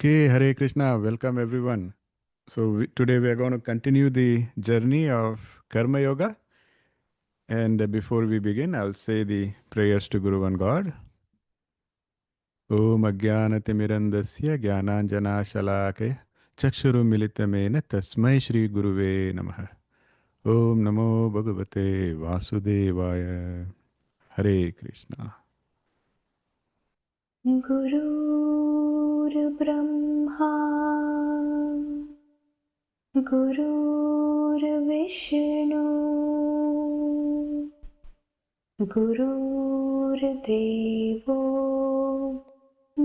Okay, Hare Krishna, welcome everyone. Today we are going to continue the journey of Karma Yoga. And before we begin, I'll say the prayers to Guru and God. Om Ajnanatimirandasya Jnananjana Shalakaya Chakshuru Militamena Tasmai Shri Guruve Namaha. Om Namo Bhagavate Vasudevaya. Hare Krishna. गुरुर्ब्रह्मा गुरुर्विष्णु गुरुर्देवो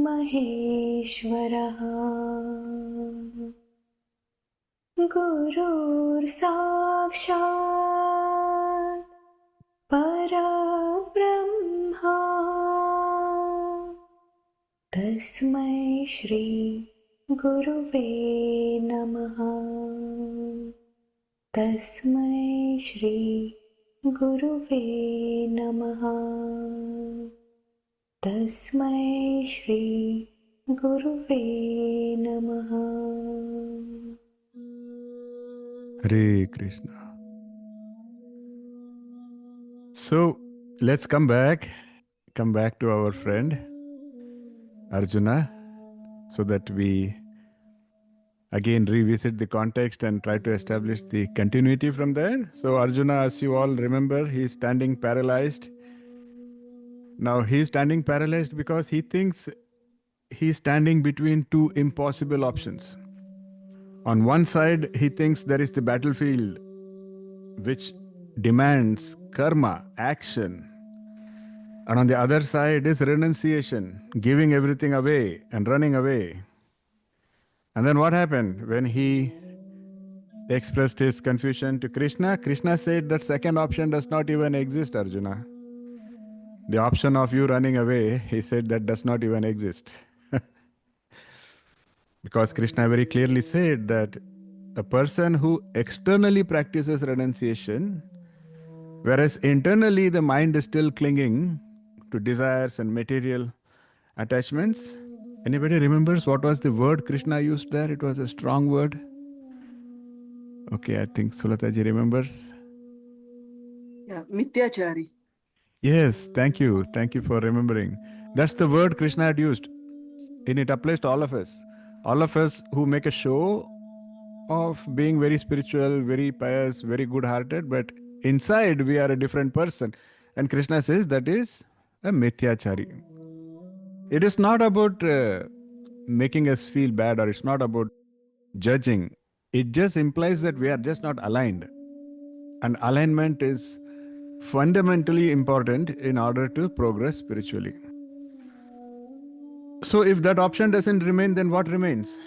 महेश्वरः गुरुर्साक्षात् परब्रह्मा तस्मै श्री गुरुवे नमः। तस्मै श्री गुरुवे नमः। तस्मै श्री गुरुवे नमः। Hare Krishna. So let's come back to our friend Arjuna, so that we again revisit the context and try to establish the continuity from there. So Arjuna, as you all remember, he is standing paralyzed. Now he is standing paralyzed because he thinks he is standing between two impossible options. On one side, he thinks there is the battlefield which demands karma, action. And on the other side is renunciation, giving everything away and running away. And then what happened when he expressed his confusion to Krishna? Krishna said that second option does not even exist, Arjuna. The option of you running away, he said, that does not even exist. Because Krishna very clearly said that a person who externally practices renunciation, whereas internally the mind is still clinging to desires and material attachments. Anybody remembers what was the word Krishna used there? It was a strong word. Okay, I think Sulataji remembers. Yeah, Mithyachari. Yes, thank you. Thank you for remembering. That's the word Krishna had used. And it applies to all of us. All of us who make a show of being very spiritual, very pious, very good-hearted, but inside we are a different person. And Krishna says that is a mithyachari. It is not about making us feel bad, or it's not about judging. It just implies that we are just not aligned. And alignment is fundamentally important in order to progress spiritually. So if that option doesn't remain, then what remains?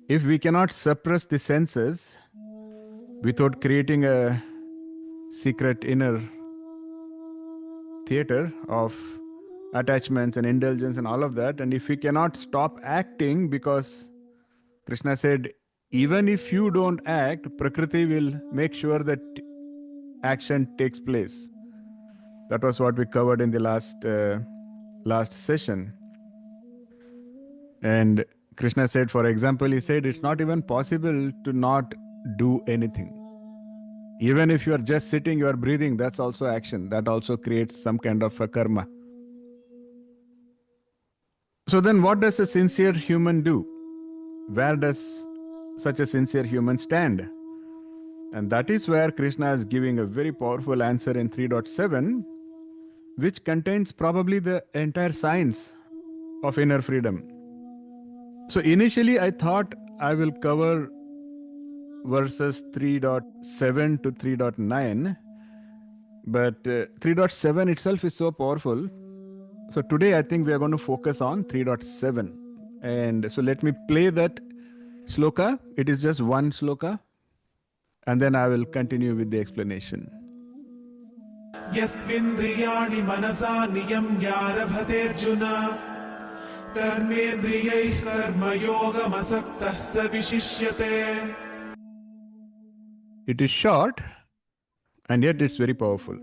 If we cannot suppress the senses without creating a secret inner theater of attachments and indulgence and all of that, and if we cannot stop acting, because Krishna said, even if you don't act, Prakriti will make sure that action takes place. That was what we covered in the last session. And Krishna said, for example, he said, it's not even possible to not do anything. Even if you are just sitting, you are breathing, that's also action. That also creates some kind of a karma. So then what does a sincere human do? Where does such a sincere human stand? And that is where Krishna is giving a very powerful answer in 3.7, which contains probably the entire science of inner freedom. So initially I thought I will cover verses 3.7 to 3.9, but 3.7 itself is so powerful. So today I think we are going to focus on 3.7. And so let me play that sloka. It is just one sloka. And then I will continue with the explanation. यस्त्विन्द्रियाणि मनसा नियम्यारभतेऽर्जुन कर्मेन्द्रियैः कर्मयोगमसक्तः स विशिष्यते. It is short and yet it's very powerful.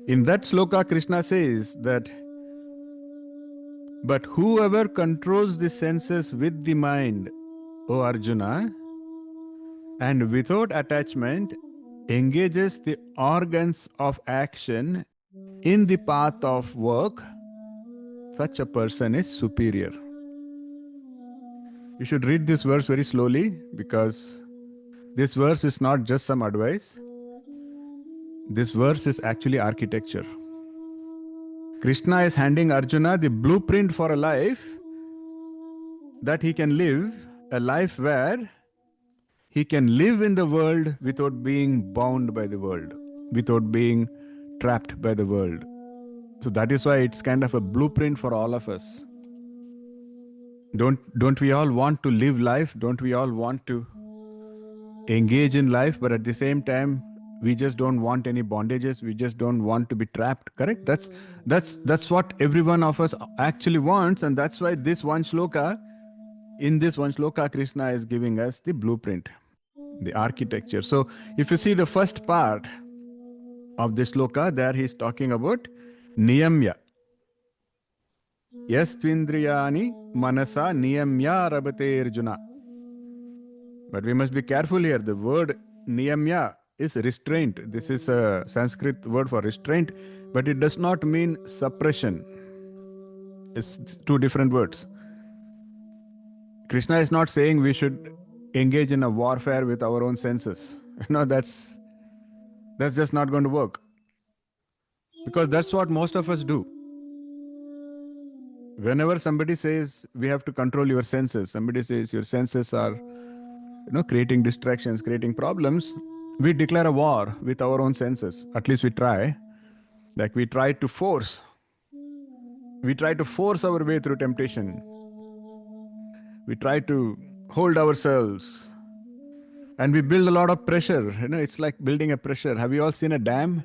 In that sloka, Krishna says that But whoever controls the senses with the mind, O Arjuna, and without attachment engages the organs of action in the path of work, such a person is superior. You should read this verse very slowly because this verse is not just some advice. This verse is actually architecture. Krishna is handing Arjuna the blueprint for a life that he can live, a life where he can live in the world without being bound by the world, without being trapped by the world. So that is why it's kind of a blueprint for all of us. Don't we all want to live life? Don't we all want to engage in life? But at the same time, we just don't want any bondages. We just don't want to be trapped. Correct? That's what every one of us actually wants, and that's why this one shloka, in this one shloka, Krishna is giving us the blueprint, the architecture. So if you see the first part of this shloka, there he's talking about niyamya. Yes, tvindriyani manasa niyamya rabate Arjuna. But we must be careful here. The word niyamya is restraint. This is a Sanskrit word for restraint, but it does not mean suppression. It's two different words. Krishna is not saying we should engage in a warfare with our own senses. That's just not going to work. Because that's what most of us do. Whenever somebody says we have to control your senses, somebody says your senses are creating distractions, creating problems, we declare a war with our own senses. At least we try. Like we try to force our way through temptation. We try to hold ourselves. And we build a lot of pressure. It's like building a pressure. Have you all seen a dam?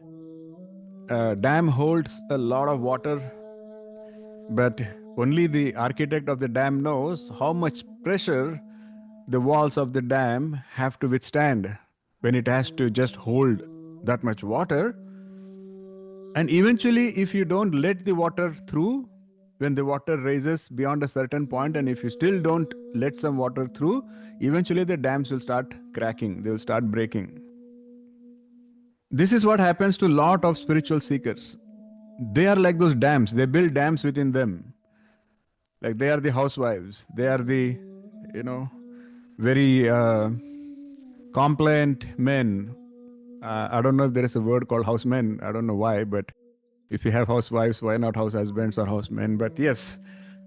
A dam holds a lot of water, but only the architect of the dam knows how much pressure the walls of the dam have to withstand when it has to just hold that much water. And eventually, if you don't let the water through, when the water rises beyond a certain point, and if you still don't let some water through, eventually the dams will start cracking, they will start breaking. This is what happens to a lot of spiritual seekers. They are like those dams, they build dams within them. Like they are the housewives, they are the, very compliant men. I don't know if there is a word called housemen, I don't know why, but if you have housewives, why not house husbands or housemen? But yes,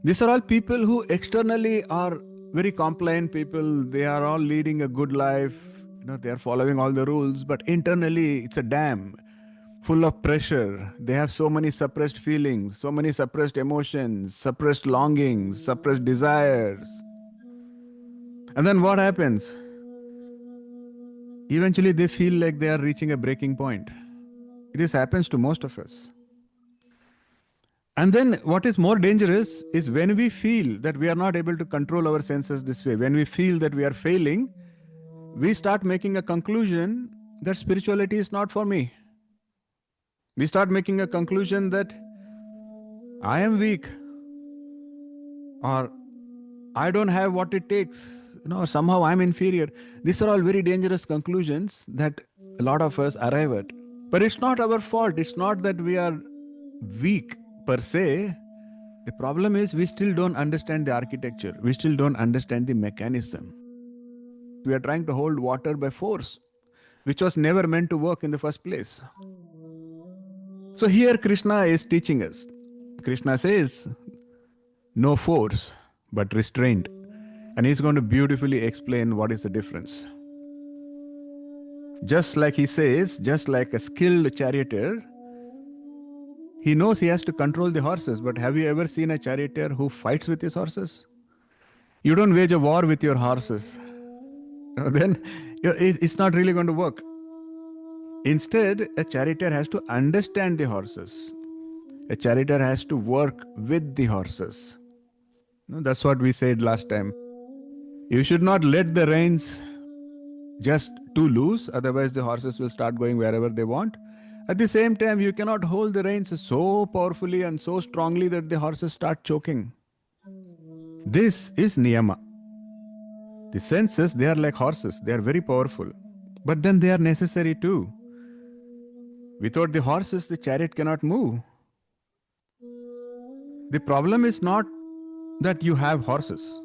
these are all people who externally are very compliant people. They are all leading a good life. They are following all the rules, but internally it's a dam full of pressure. They have so many suppressed feelings, so many suppressed emotions, suppressed longings, suppressed desires. And then what happens? Eventually they feel like they are reaching a breaking point. This happens to most of us. And then what is more dangerous is when we feel that we are not able to control our senses this way, when we feel that we are failing, we start making a conclusion that spirituality is not for me. We start making a conclusion that I am weak, or I don't have what it takes, or somehow I'm inferior. These are all very dangerous conclusions that a lot of us arrive at. But it's not our fault. It's not that we are weak per se. The problem is we still don't understand the architecture. We still don't understand the mechanism. We are trying to hold water by force, which was never meant to work in the first place. So here Krishna is teaching us. Krishna says, no force, but restraint. And he's going to beautifully explain what is the difference. Just like he says, just like a skilled charioteer, he knows he has to control the horses, but have you ever seen a charioteer who fights with his horses? You don't wage a war with your horses. Then it's not really going to work. Instead, a charioteer has to understand the horses. A charioteer has to work with the horses. That's what we said last time. You should not let the reins just too loose, otherwise the horses will start going wherever they want. At the same time, you cannot hold the reins so powerfully and so strongly that the horses start choking. This is niyama. The senses, they are like horses. They are very powerful. But then they are necessary too. Without the horses, the chariot cannot move. The problem is not that you have horses.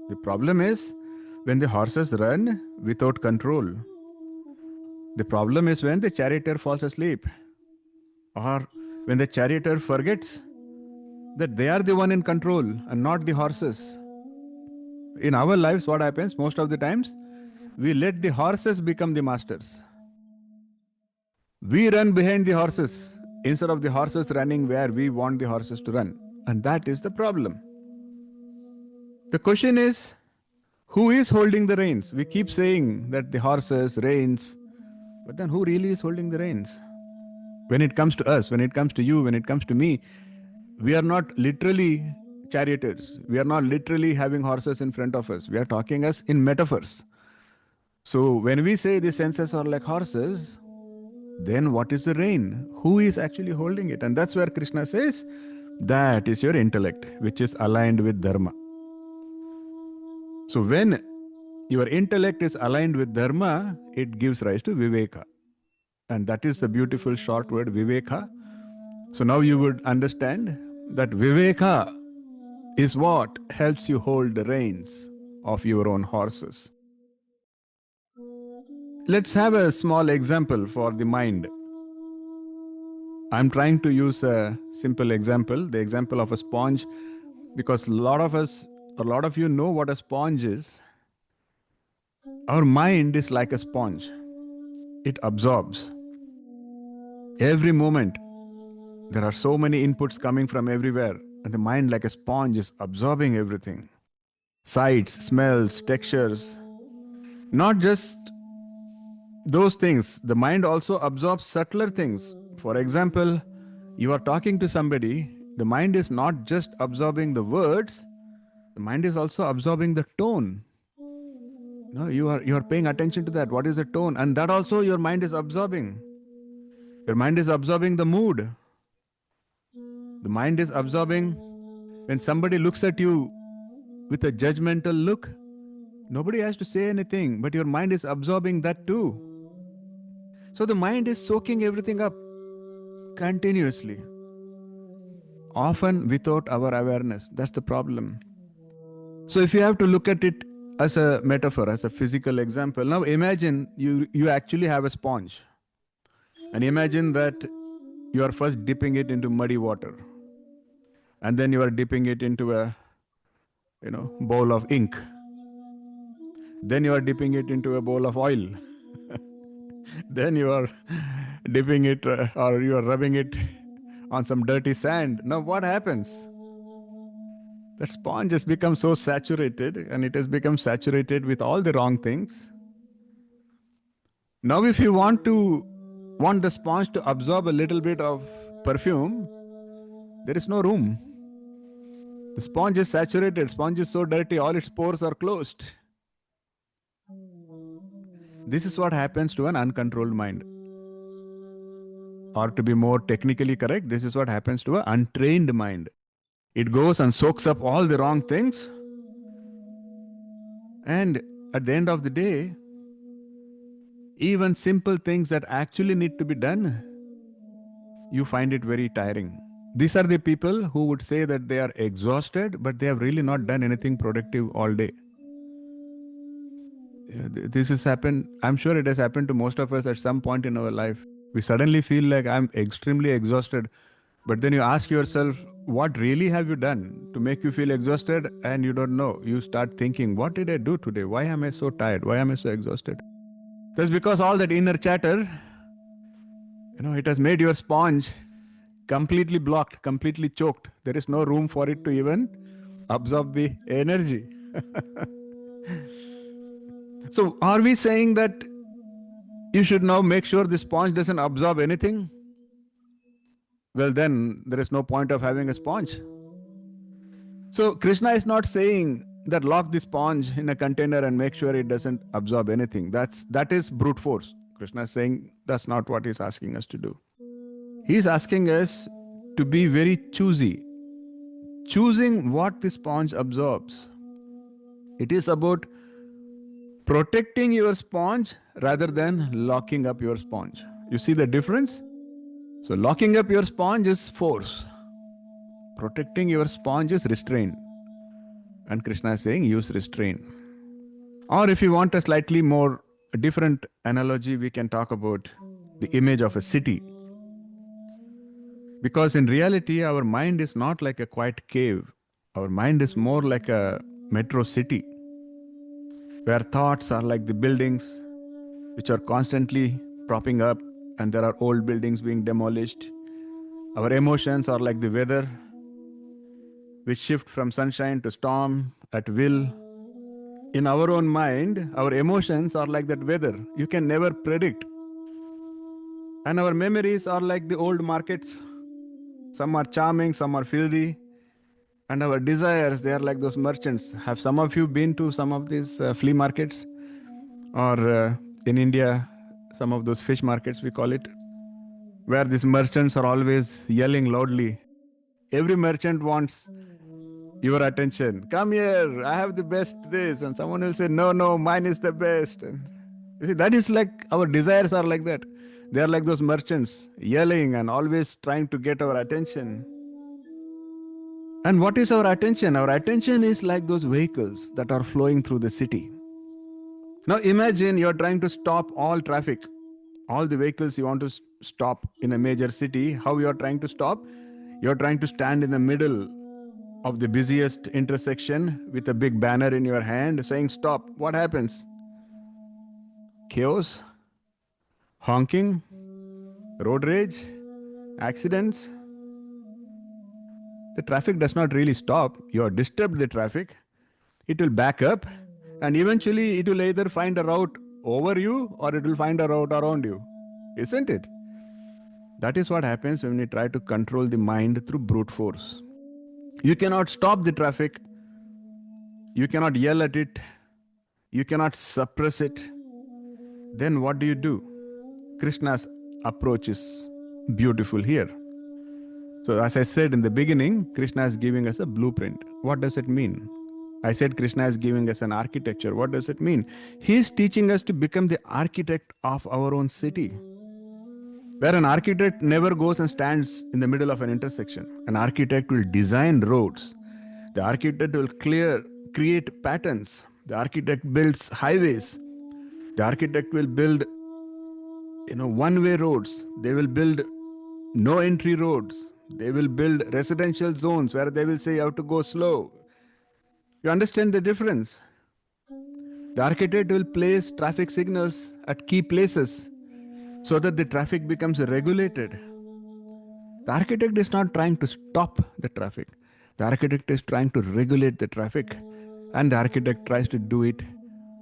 The problem is when the horses run without control. The problem is when the charioteer falls asleep, or when the charioteer forgets that they are the one in control and not the horses. In our lives, what happens most of the times? We let the horses become the masters. We run behind the horses instead of the horses running where we want the horses to run. And that is the problem. The question is, who is holding the reins? We keep saying that the horses, reins, but then who really is holding the reins? When it comes to us, when it comes to you, when it comes to me, we are not literally charioteers. We are not literally having horses in front of us. We are talking us in metaphors. So when we say the senses are like horses, then what is the rein? Who is actually holding it? And that's where Krishna says, that is your intellect, which is aligned with dharma. So when your intellect is aligned with dharma, it gives rise to viveka. And that is the beautiful short word, viveka. So now you would understand that viveka is what helps you hold the reins of your own horses. Let's have a small example for the mind. I'm trying to use a simple example, the example of a sponge, because a lot of you know what a sponge is. Our mind is like a sponge. It absorbs. Every moment, there are so many inputs coming from everywhere, and the mind, like a sponge, is absorbing everything. Sights, smells, textures. Not just those things, the mind also absorbs subtler things. For example, you are talking to somebody, the mind is not just absorbing the words, the mind is also absorbing the tone. No, you are paying attention to that. What is the tone? And that also your mind is absorbing. Your mind is absorbing the mood. The mind is absorbing when somebody looks at you with a judgmental look. Nobody has to say anything, but your mind is absorbing that too. So the mind is soaking everything up continuously, often without our awareness. That's the problem. So if you have to look at it as a metaphor, as a physical example, now imagine you actually have a sponge. And imagine that you are first dipping it into muddy water. And then you are dipping it into a bowl of ink. Then you are dipping it into a bowl of oil. Then you are dipping it or you are rubbing it on some dirty sand. Now what happens? That sponge has become so saturated, and it has become saturated with all the wrong things. Now if you want the sponge to absorb a little bit of perfume, there is no room. The sponge is saturated, sponge is so dirty, all its pores are closed. This is what happens to an uncontrolled mind. Or to be more technically correct, this is what happens to an untrained mind. It goes and soaks up all the wrong things. And at the end of the day, even simple things that actually need to be done, you find it very tiring. These are the people who would say that they are exhausted, but they have really not done anything productive all day. This has happened, I'm sure it has happened to most of us at some point in our life. We suddenly feel like I'm extremely exhausted, but then you ask yourself, what really have you done to make you feel exhausted? And you don't know. You start thinking, what did I do today? Why am I so tired? Why am I so exhausted? That's because all that inner chatter, it has made your sponge completely blocked, completely choked. There is no room for it to even absorb the energy. So are we saying that you should now make sure the sponge doesn't absorb anything? Well, then there is no point of having a sponge. So Krishna is not saying that lock the sponge in a container and make sure it doesn't absorb anything. That is brute force. Krishna is saying that's not what he's asking us to do. He's asking us to be very choosy choosing what the sponge absorbs. It is about protecting your sponge rather than locking up your sponge. You see the difference? So locking up your sponge is force. Protecting your sponge is restraint. And Krishna is saying use restraint. Or if you want a slightly more different analogy, we can talk about the image of a city. Because in reality, our mind is not like a quiet cave. Our mind is more like a metro city, where thoughts are like the buildings which are constantly propping up, and there are old buildings being demolished. Our emotions are like the weather, which shift from sunshine to storm at will. In our own mind, our emotions are like that weather. You can never predict. And our memories are like the old markets. Some are charming, some are filthy. And our desires, they are like those merchants. Have some of you been to some of these flea markets? Or in India, some of those fish markets, we call it, where these merchants are always yelling loudly. Every merchant wants your attention. Come here, I have the best this. And someone will say, no, no, mine is the best. And you see, that is like our desires are like that. They are like those merchants yelling and always trying to get our attention. And what is our attention? Our attention is like those vehicles that are flowing through the city. Now imagine you're trying to stop all traffic, all the vehicles you want to stop in a major city. How you're trying to stop? You're trying to stand in the middle of the busiest intersection with a big banner in your hand saying stop. What happens? Chaos, honking, road rage, accidents. The traffic does not really stop. You have disturbed the traffic. It will back up, and eventually it will either find a route over you or it will find a route around you. Isn't it? That is what happens when we try to control the mind through brute force. You cannot stop the traffic. You cannot yell at it. You cannot suppress it. Then what do? Krishna's approach is beautiful here. So as I said in the beginning, Krishna is giving us a blueprint. What does it mean? I said Krishna is giving us an architecture. What does it mean? He is teaching us to become the architect of our own city. Where an architect never goes and stands in the middle of an intersection. An architect will design roads. The architect will create patterns. The architect builds highways. The architect will build one-way roads. They will build no entry roads. They will build residential zones where they will say you have to go slow. You understand the difference? The architect will place traffic signals at key places so that the traffic becomes regulated. The architect is not trying to stop the traffic. The architect is trying to regulate the traffic. And the architect tries to do it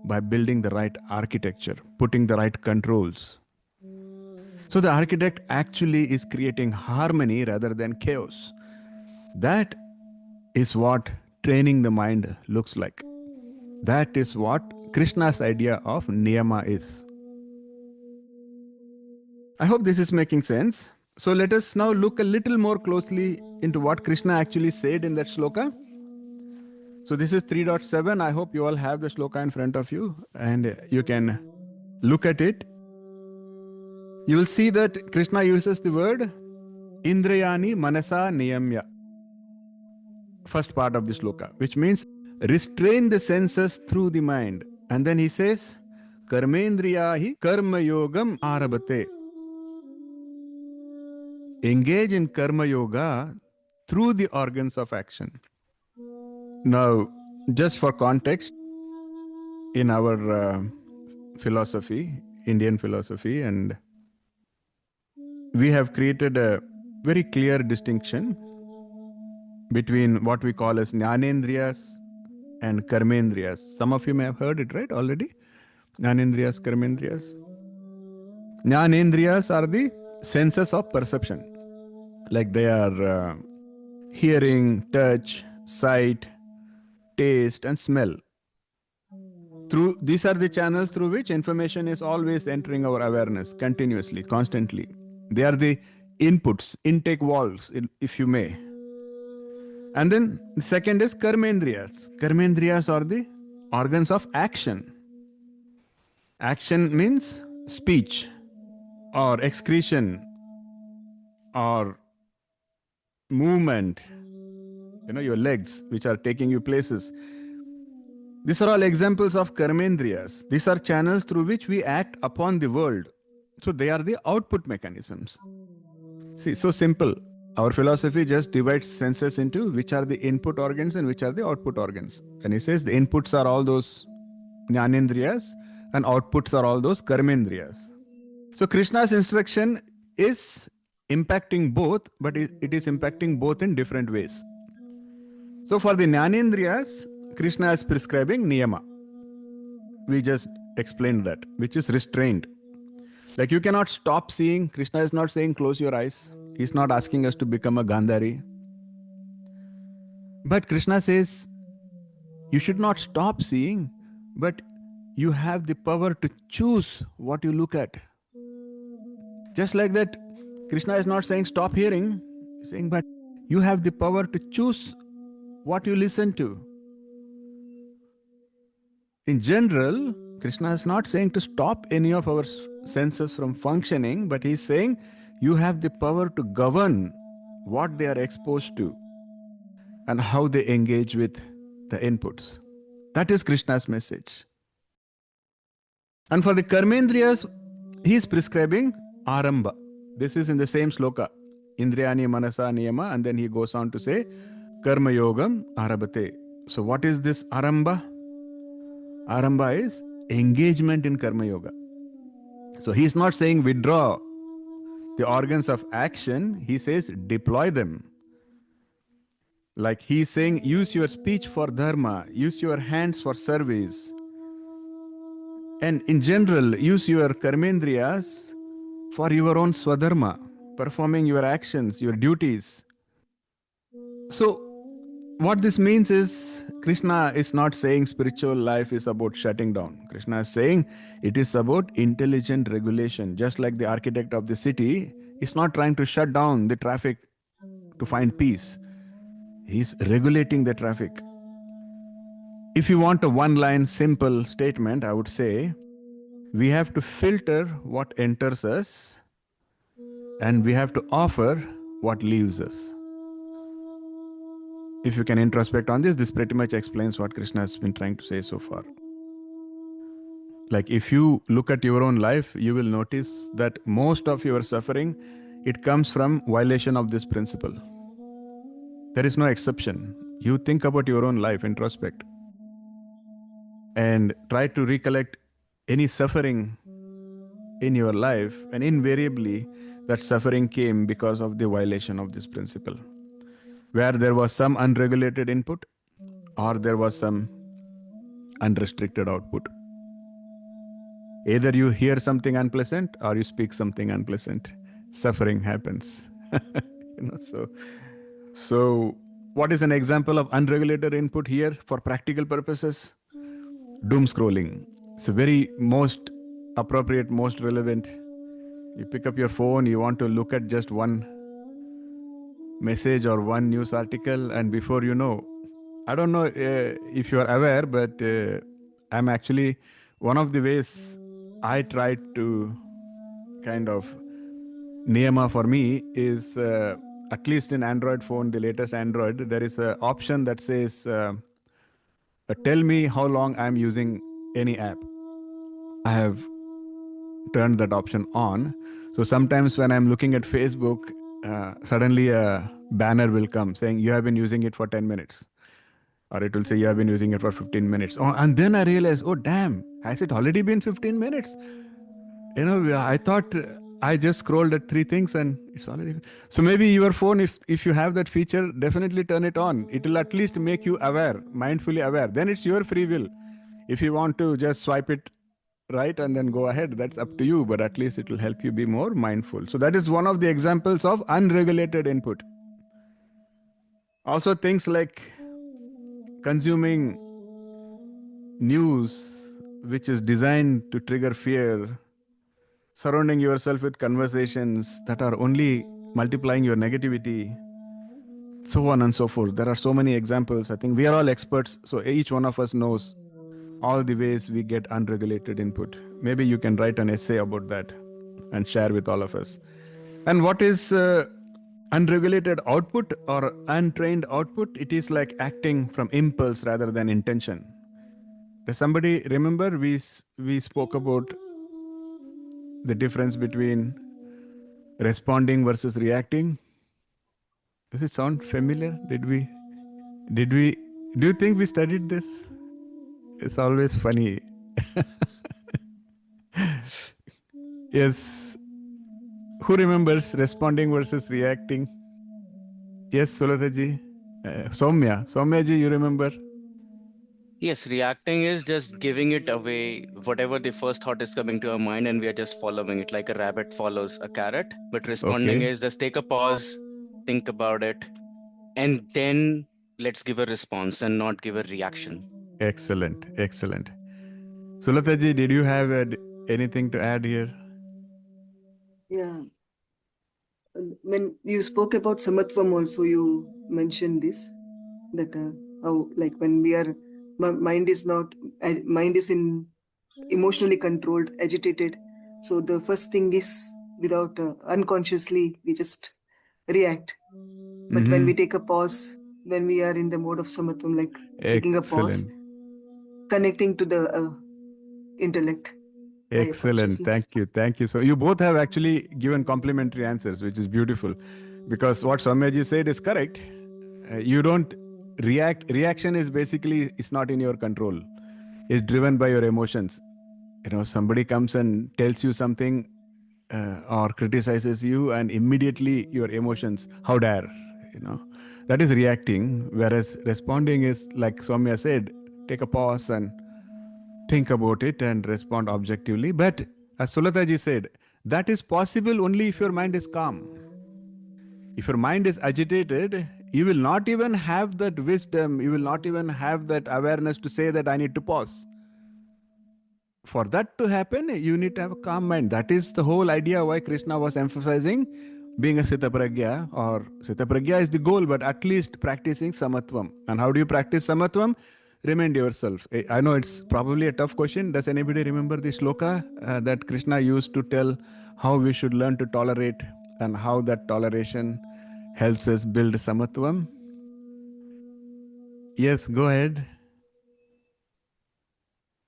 by building the right architecture, putting the right controls. So the architect actually is creating harmony rather than chaos. That is what training the mind looks like. That is what Krishna's idea of niyama is. I hope this is making sense. So let us now look a little more closely into what Krishna actually said in that shloka. So this is 3.7. I hope you all have the shloka in front of you and you can look at it. You will see that Krishna uses the word Indrayani Manasa Niyamya. First part of the shloka, which means restrain the senses through the mind. And then he says, Karmendriyahi Karma Yogam Arabate. Engage in Karma Yoga through the organs of action. Now, just for context, in our philosophy, Indian philosophy, and we have created a very clear distinction between what we call as Jnanendriyas and Karmendriyas. Some of you may have heard it, right, already? Jnanendriyas, Karmendriyas. Jnanendriyas are the senses of perception. Like they are hearing, touch, sight, taste, and smell. These are the channels through which information is always entering our awareness continuously, constantly. They are the inputs, intake valves, if you may. And then the second is karmendriyas. Karmendriyas are the organs of action. Action means speech or excretion or movement, your legs, which are taking you places. These are all examples of karmendriyas. These are channels through which we act upon the world. So they are the output mechanisms. See, so simple. Our philosophy just divides senses into which are the input organs and which are the output organs. And he says the inputs are all those jnanendriyas and outputs are all those karmendriyas. So Krishna's instruction is impacting both, but it is impacting both in different ways. So for the jnanendriyas, Krishna is prescribing niyama. We just explained that, which is restraint. Like you cannot stop seeing. Krishna is not saying close your eyes. He's not asking us to become a Gandhari. But Krishna says you should not stop seeing, but you have the power to choose what you look at. Just like that, Krishna is not saying stop hearing. He's saying, but you have the power to choose what you listen to. In general, Krishna is not saying to stop any of our senses from functioning, but he's saying you have the power to govern what they are exposed to and how they engage with the inputs. That is Krishna's message. And for the karmendriyas, he is prescribing aramba. This is in the same sloka, indriyani manasa niyama, and then he goes on to say karma yogam arabate. So what is this aramba? Aramba is engagement in karma yoga. So he is not saying withdraw the organs of action, he says deploy them. Like he is saying use your speech for dharma, use your hands for service, and in general use your karmendriyas for your own swadharma, performing your actions, your duties. So what this means is Krishna is not saying spiritual life is about shutting down. Krishna is saying it is about intelligent regulation. Just like the architect of the city is not trying to shut down the traffic to find peace. He is regulating the traffic. If you want a one-line simple statement, I would say we have to filter what enters us and we have to offer what leaves us. If you can introspect on this pretty much explains what Krishna has been trying to say so far. Like if you look at your own life, you will notice that most of your suffering, it comes from violation of this principle. There is no exception. You think about your own life, introspect, and try to recollect any suffering in your life, and invariably that suffering came because of the violation of this principle, where there was some unregulated input or there was some unrestricted output. Either you hear something unpleasant or you speak something unpleasant. Suffering happens. So what is an example of unregulated input here for practical purposes? Doom scrolling. It's a very most appropriate, most relevant. You pick up your phone, you want to look at just one message or one news article, and before you know, I don't know if you are aware, but I'm actually, one of the ways I tried to kind of niyama for me is at least in Android phone, the latest Android, there is an option that says tell me how long I'm using any app. I have turned that option on. So sometimes when I'm looking at Facebook, suddenly a banner will come saying you have been using it for 10 minutes. Or it will say you have been using it for 15 minutes. Oh, and then I realized, oh damn, has it already been 15 minutes? I thought I just scrolled at 3 things and it's already. So maybe your phone, if you have that feature, definitely turn it on. It will at least make you aware, mindfully aware. Then it's your free will. If you want to just swipe it right and then go ahead, that's up to you, but at least it will help you be more mindful. So that is one of the examples of unregulated input. Also things like consuming news which is designed to trigger fear, surrounding yourself with conversations that are only multiplying your negativity, so on and so forth. There are so many examples. I think we are all experts, so each one of us knows all the ways we get unregulated input. Maybe you can write an essay about that and share with all of us. And what is unregulated output or untrained output? It is like acting from impulse rather than intention. Does somebody remember we spoke about the difference between responding versus reacting? Does it sound familiar? Did we do you think we studied this? It's always funny. Yes. Who remembers responding versus reacting? Yes, Sulataji. Soumya ji, you remember? Yes, reacting is just giving it away, whatever the first thought is coming to our mind, and we are just following it like a rabbit follows a carrot. But responding Okay. is just take a pause, think about it, and then let's give a response and not give a reaction. Excellent. Excellent. Sulataji, did you have anything to add here? Yeah. When you spoke about samatvam also, you mentioned this, that how like when we are, mind is in emotionally controlled, agitated. So the first thing is without unconsciously, we just react. But when we take a pause, when we are in the mode of samatvam, like taking a pause, Excellent. connecting to the intellect, higher Excellent. consciousness. Thank you. Thank you. So you both have actually given complementary answers, which is beautiful. Because what Soumyaji said is correct. You don't react. Reaction is basically, it's not in your control. It's driven by your emotions. Somebody comes and tells you something or criticizes you, and immediately your emotions, how dare, that is reacting. Whereas responding is, like Soumya said, take a pause and think about it and respond objectively. But as Sulataji said, that is possible only if your mind is calm. If your mind is agitated, you will not even have that wisdom, you will not even have that awareness to say that I need to pause. For that to happen, you need to have a calm mind. That is the whole idea why Krishna was emphasizing being a Sita Pragya, or Sita Pragya is the goal, but at least practicing Samatvam. And how do you practice Samatvam? Remind yourself. I know it's probably a tough question. Does anybody remember the shloka that Krishna used to tell how we should learn to tolerate and how that toleration helps us build Samatvam? Yes, go ahead.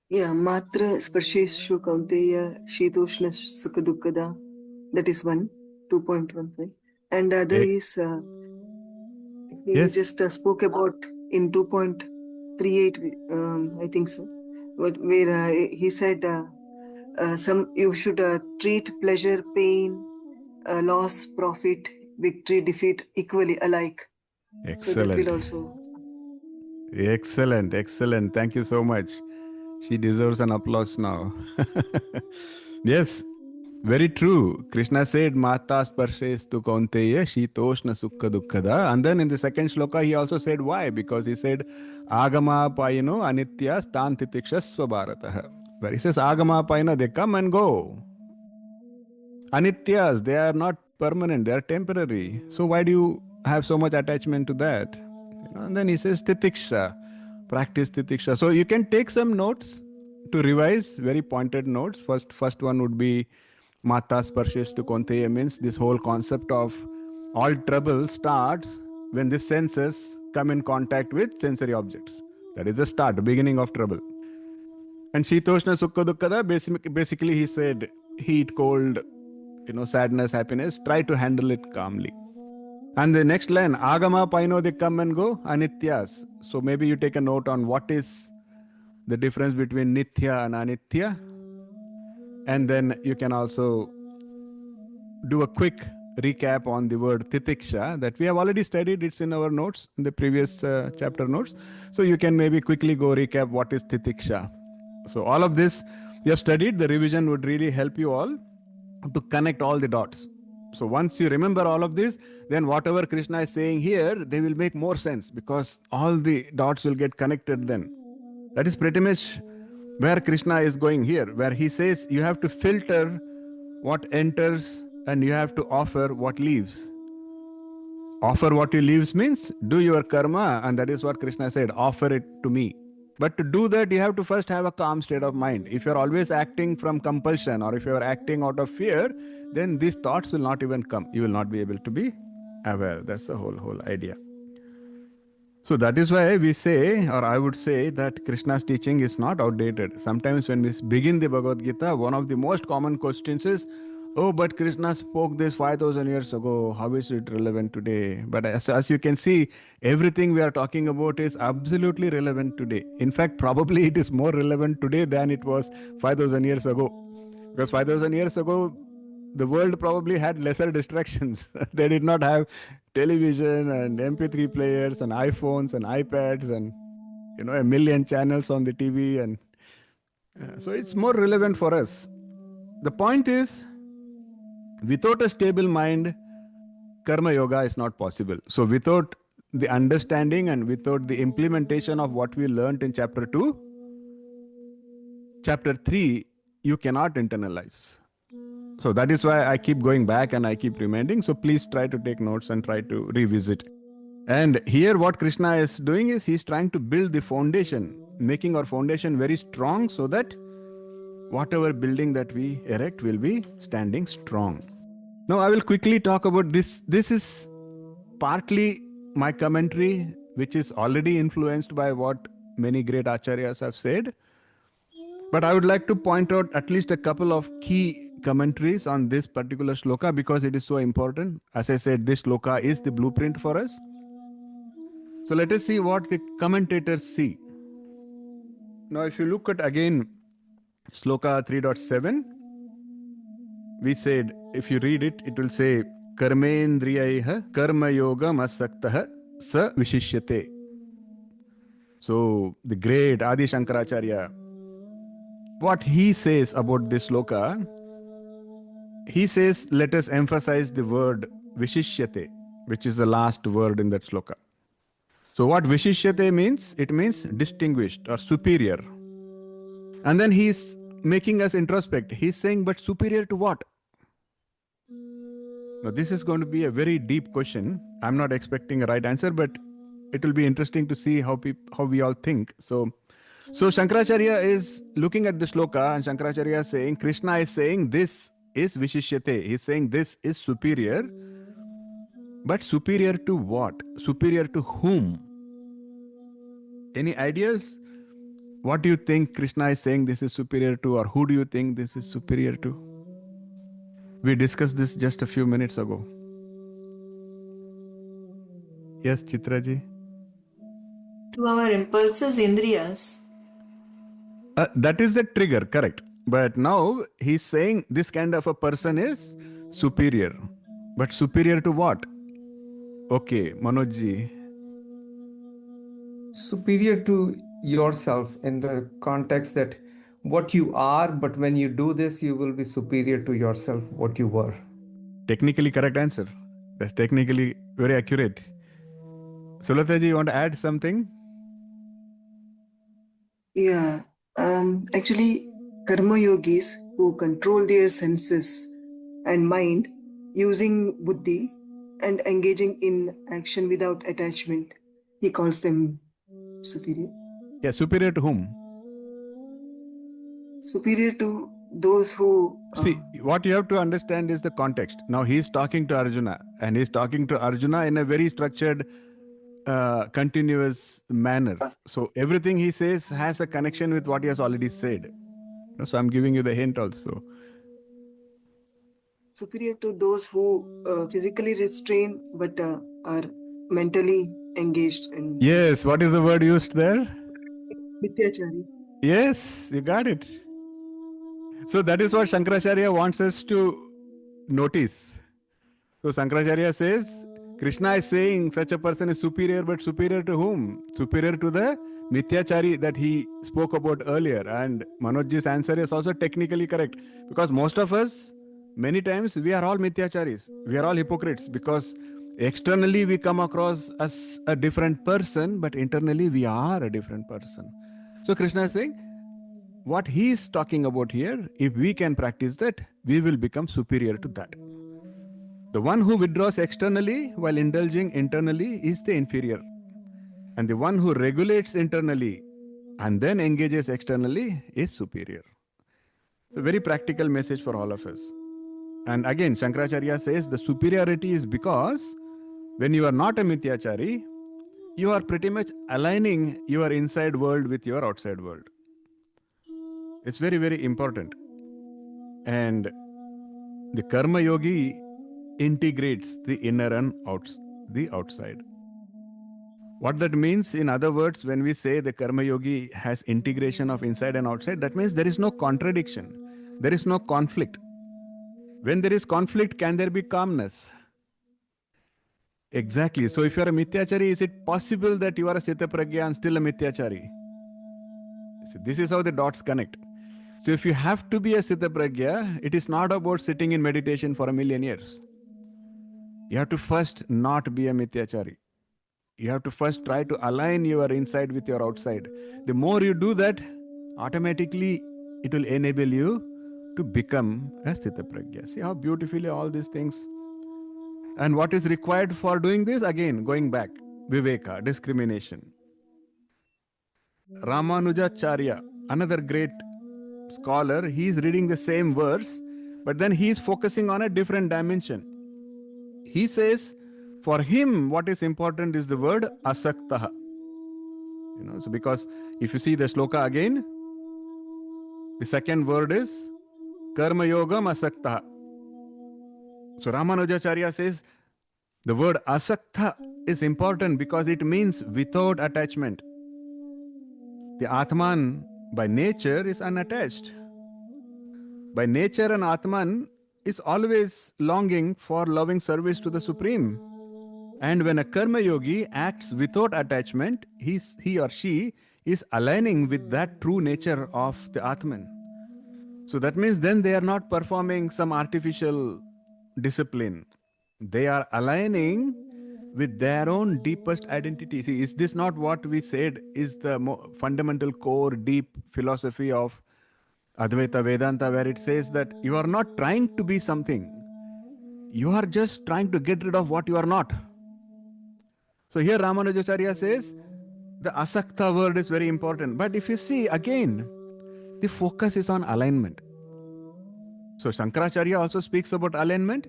Yeah, matra sparsheshu kaunteya shitoshna sukha dukkada. That is 2.15. And other is, he Yes, just spoke about in 2.38, I think so, where he said you should treat pleasure, pain, loss, profit, victory, defeat equally alike. So that will excellent. also. Excellent, excellent. Thank you so much. She deserves an applause now. Yes, very true. Krishna said, Mata sparshes tu kaunteya shitoshna sukha dukkhada. And then in the second shloka, he also said why? Because he said, Agama payino anitya stantitikshasva bharataha. Where he says, Agama payino, they come and go. Anityas, they are not permanent, they are temporary. So why do you have so much attachment to that? And then he says titiksha, practice titiksha. So you can take some notes to revise, very pointed notes. First one would be mata sparshes to konteya, means this whole concept of all trouble starts when the senses come in contact with sensory objects. That is the start, beginning of trouble. And Shitoshna Sukha Dukkada, basically he said heat, cold, sadness, happiness, try to handle it calmly. And the next line, Agama Paino, they come and go, Anityas. So maybe you take a note on what is the difference between Nitya and Anitya. And then you can also do a quick recap on the word Titiksha that we have already studied. It's in our notes, in the previous chapter notes. So you can maybe quickly go recap what is Titiksha. So all of this you have studied. The revision would really help you all to connect all the dots. So once you remember all of this, then whatever Krishna is saying here, they will make more sense because all the dots will get connected then. That is pretty much where Krishna is going here, where he says you have to filter what enters and you have to offer what leaves. Offer what you leaves means do your karma, and that is what Krishna said, offer it to me. But to do that, you have to first have a calm state of mind. If you're always acting from compulsion or if you're acting out of fear, then these thoughts will not even come. You will not be able to be aware. That's the whole idea. So that is why we say, or I would say, that Krishna's teaching is not outdated. Sometimes when we begin the Bhagavad Gita, one of the most common questions is, oh, but Krishna spoke this 5,000 years ago. How is it relevant today? But as you can see, everything we are talking about is absolutely relevant today. In fact, probably it is more relevant today than it was 5,000 years ago. Because 5,000 years ago, the world probably had lesser distractions. They did not have television and MP3 players and iPhones and iPads and a million channels on the TV, and so it's more relevant for us. The point is, without a stable mind, karma yoga is not possible. So without the understanding and without the implementation of what we learned in chapter 2, chapter 3, you cannot internalize. So that is why I keep going back and I keep reminding. So please try to take notes and try to revisit. And here what Krishna is doing is he's trying to build the foundation, making our foundation very strong so that whatever building that we erect will be standing strong. Now I will quickly talk about this. This is partly my commentary, which is already influenced by what many great acharyas have said. But I would like to point out at least a couple of key commentaries on this particular shloka because it is so important. As I said, this shloka is the blueprint for us. So let us see what the commentators see. Now if you look at again shloka 3.7, we said, if you read it, it will say, Karmendriyaiha karma yogam asaktah sa vishishyate. So the great Adi Shankaracharya, what he says about this shloka, he says, let us emphasize the word vishishyate, which is the last word in that shloka. So what vishishyate means? It means distinguished or superior. And then he's making us introspect. He's saying, but superior to what? Now this is going to be a very deep question. I'm not expecting a right answer, but it will be interesting to see how we all think. So Shankaracharya is looking at the shloka, and Shankaracharya is saying, Krishna is saying this is vishishyate. He's saying this is superior. But superior to what? Superior to whom? Any ideas? What do you think Krishna is saying this is superior to, or who do you think this is superior to? We discussed this just a few minutes ago. Yes, Chitraji? To our impulses, indriyas. That is the trigger, correct. But now he's saying this kind of a person is superior. But superior to what? Okay, Manojji. Superior to yourself in the context that what you are, but when you do this, you will be superior to yourself, what you were. Technically correct answer. That's technically very accurate. Sulataji, you want to add something? Yeah. Actually, karma yogis who control their senses and mind using buddhi and engaging in action without attachment, he calls them superior. Yeah, superior to whom? Superior to those who... See, what you have to understand is the context. Now he's talking to Arjuna, and he's talking to Arjuna in a very structured, continuous manner. So everything he says has a connection with what he has already said. So I'm giving you the hint also. Superior to those who physically restrain but are mentally engaged in... Yes, what is the word used there? Mithyachari. Yes, you got it. So that is what Shankaracharya wants us to notice. So Shankaracharya says, Krishna is saying such a person is superior, but superior to whom? Superior to the Mithyachari that he spoke about earlier. And Manojji's answer is also technically correct. Because most of us, many times, we are all Mithyacharis. We are all hypocrites. Because externally we come across as a different person, but internally we are a different person. So Krishna is saying, what he is talking about here, if we can practice that, we will become superior to that. The one who withdraws externally while indulging internally is the inferior. And the one who regulates internally and then engages externally is superior. A very practical message for all of us. And again, Shankaracharya says the superiority is because when you are not a mithyachari, you are pretty much aligning your inside world with your outside world. It's very, very important. And the karma yogi integrates the inner and the outside. What that means, in other words, when we say the karma yogi has integration of inside and outside, that means there is no contradiction, there is no conflict. When there is conflict, can there be calmness? Exactly. So if you are a mithyachari, is it possible that you are a sthitapragya and still a mithyachari? So this is how the dots connect. So if you have to be a sthitapragya, it is not about sitting in meditation for 1,000,000 years. You have to first not be a mithyachari. You have to first try to align your inside with your outside. The more you do that, automatically it will enable you to become a sthitapragya. See how beautifully all these things. And what is required for doing this? Again, going back, viveka, discrimination. Ramanujacharya, another great scholar, he is reading the same verse, but then he is focusing on a different dimension. He says, for him, what is important is the word asaktaha. So because if you see the sloka again, the second word is karma yogam asaktaha. So Ramanujacharya says the word asakta is important because it means without attachment. The Atman by nature is unattached. By nature, an Atman is always longing for loving service to the Supreme. And when a karma yogi acts without attachment, he or she is aligning with that true nature of the Atman. So that means then they are not performing some artificial discipline. They are aligning with their own deepest identity. See, is this not what we said is the fundamental core deep philosophy of Advaita Vedanta, where it says that you are not trying to be something, you are just trying to get rid of what you are not. So here Ramanujacharya says the asakta word is very important. But if you see again, the focus is on alignment. So Shankaracharya also speaks about alignment,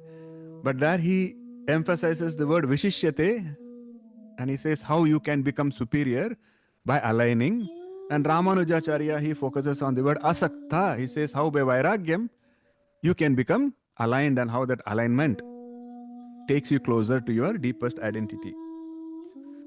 but there he emphasizes the word vishishyate, and he says how you can become superior by aligning. And Ramanujacharya, he focuses on the word asakta. He says how by vairagyam you can become aligned and how that alignment takes you closer to your deepest identity.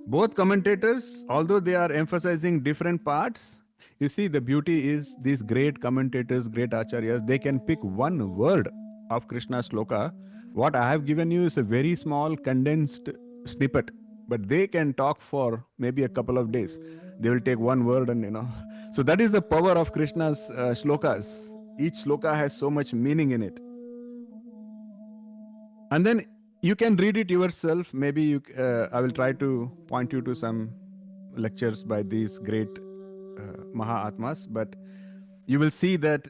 Both commentators, although they are emphasizing different parts, you see the beauty is these great commentators, great acharyas, they can pick one word of Krishna's sloka. What I have given you is a very small condensed snippet, but they can talk for maybe a couple of days. They will take one word and So that is the power of Krishna's shlokas. Each sloka has so much meaning in it. And then you can read it yourself. Maybe I will try to point you to some lectures by these great Mahatmas, but you will see that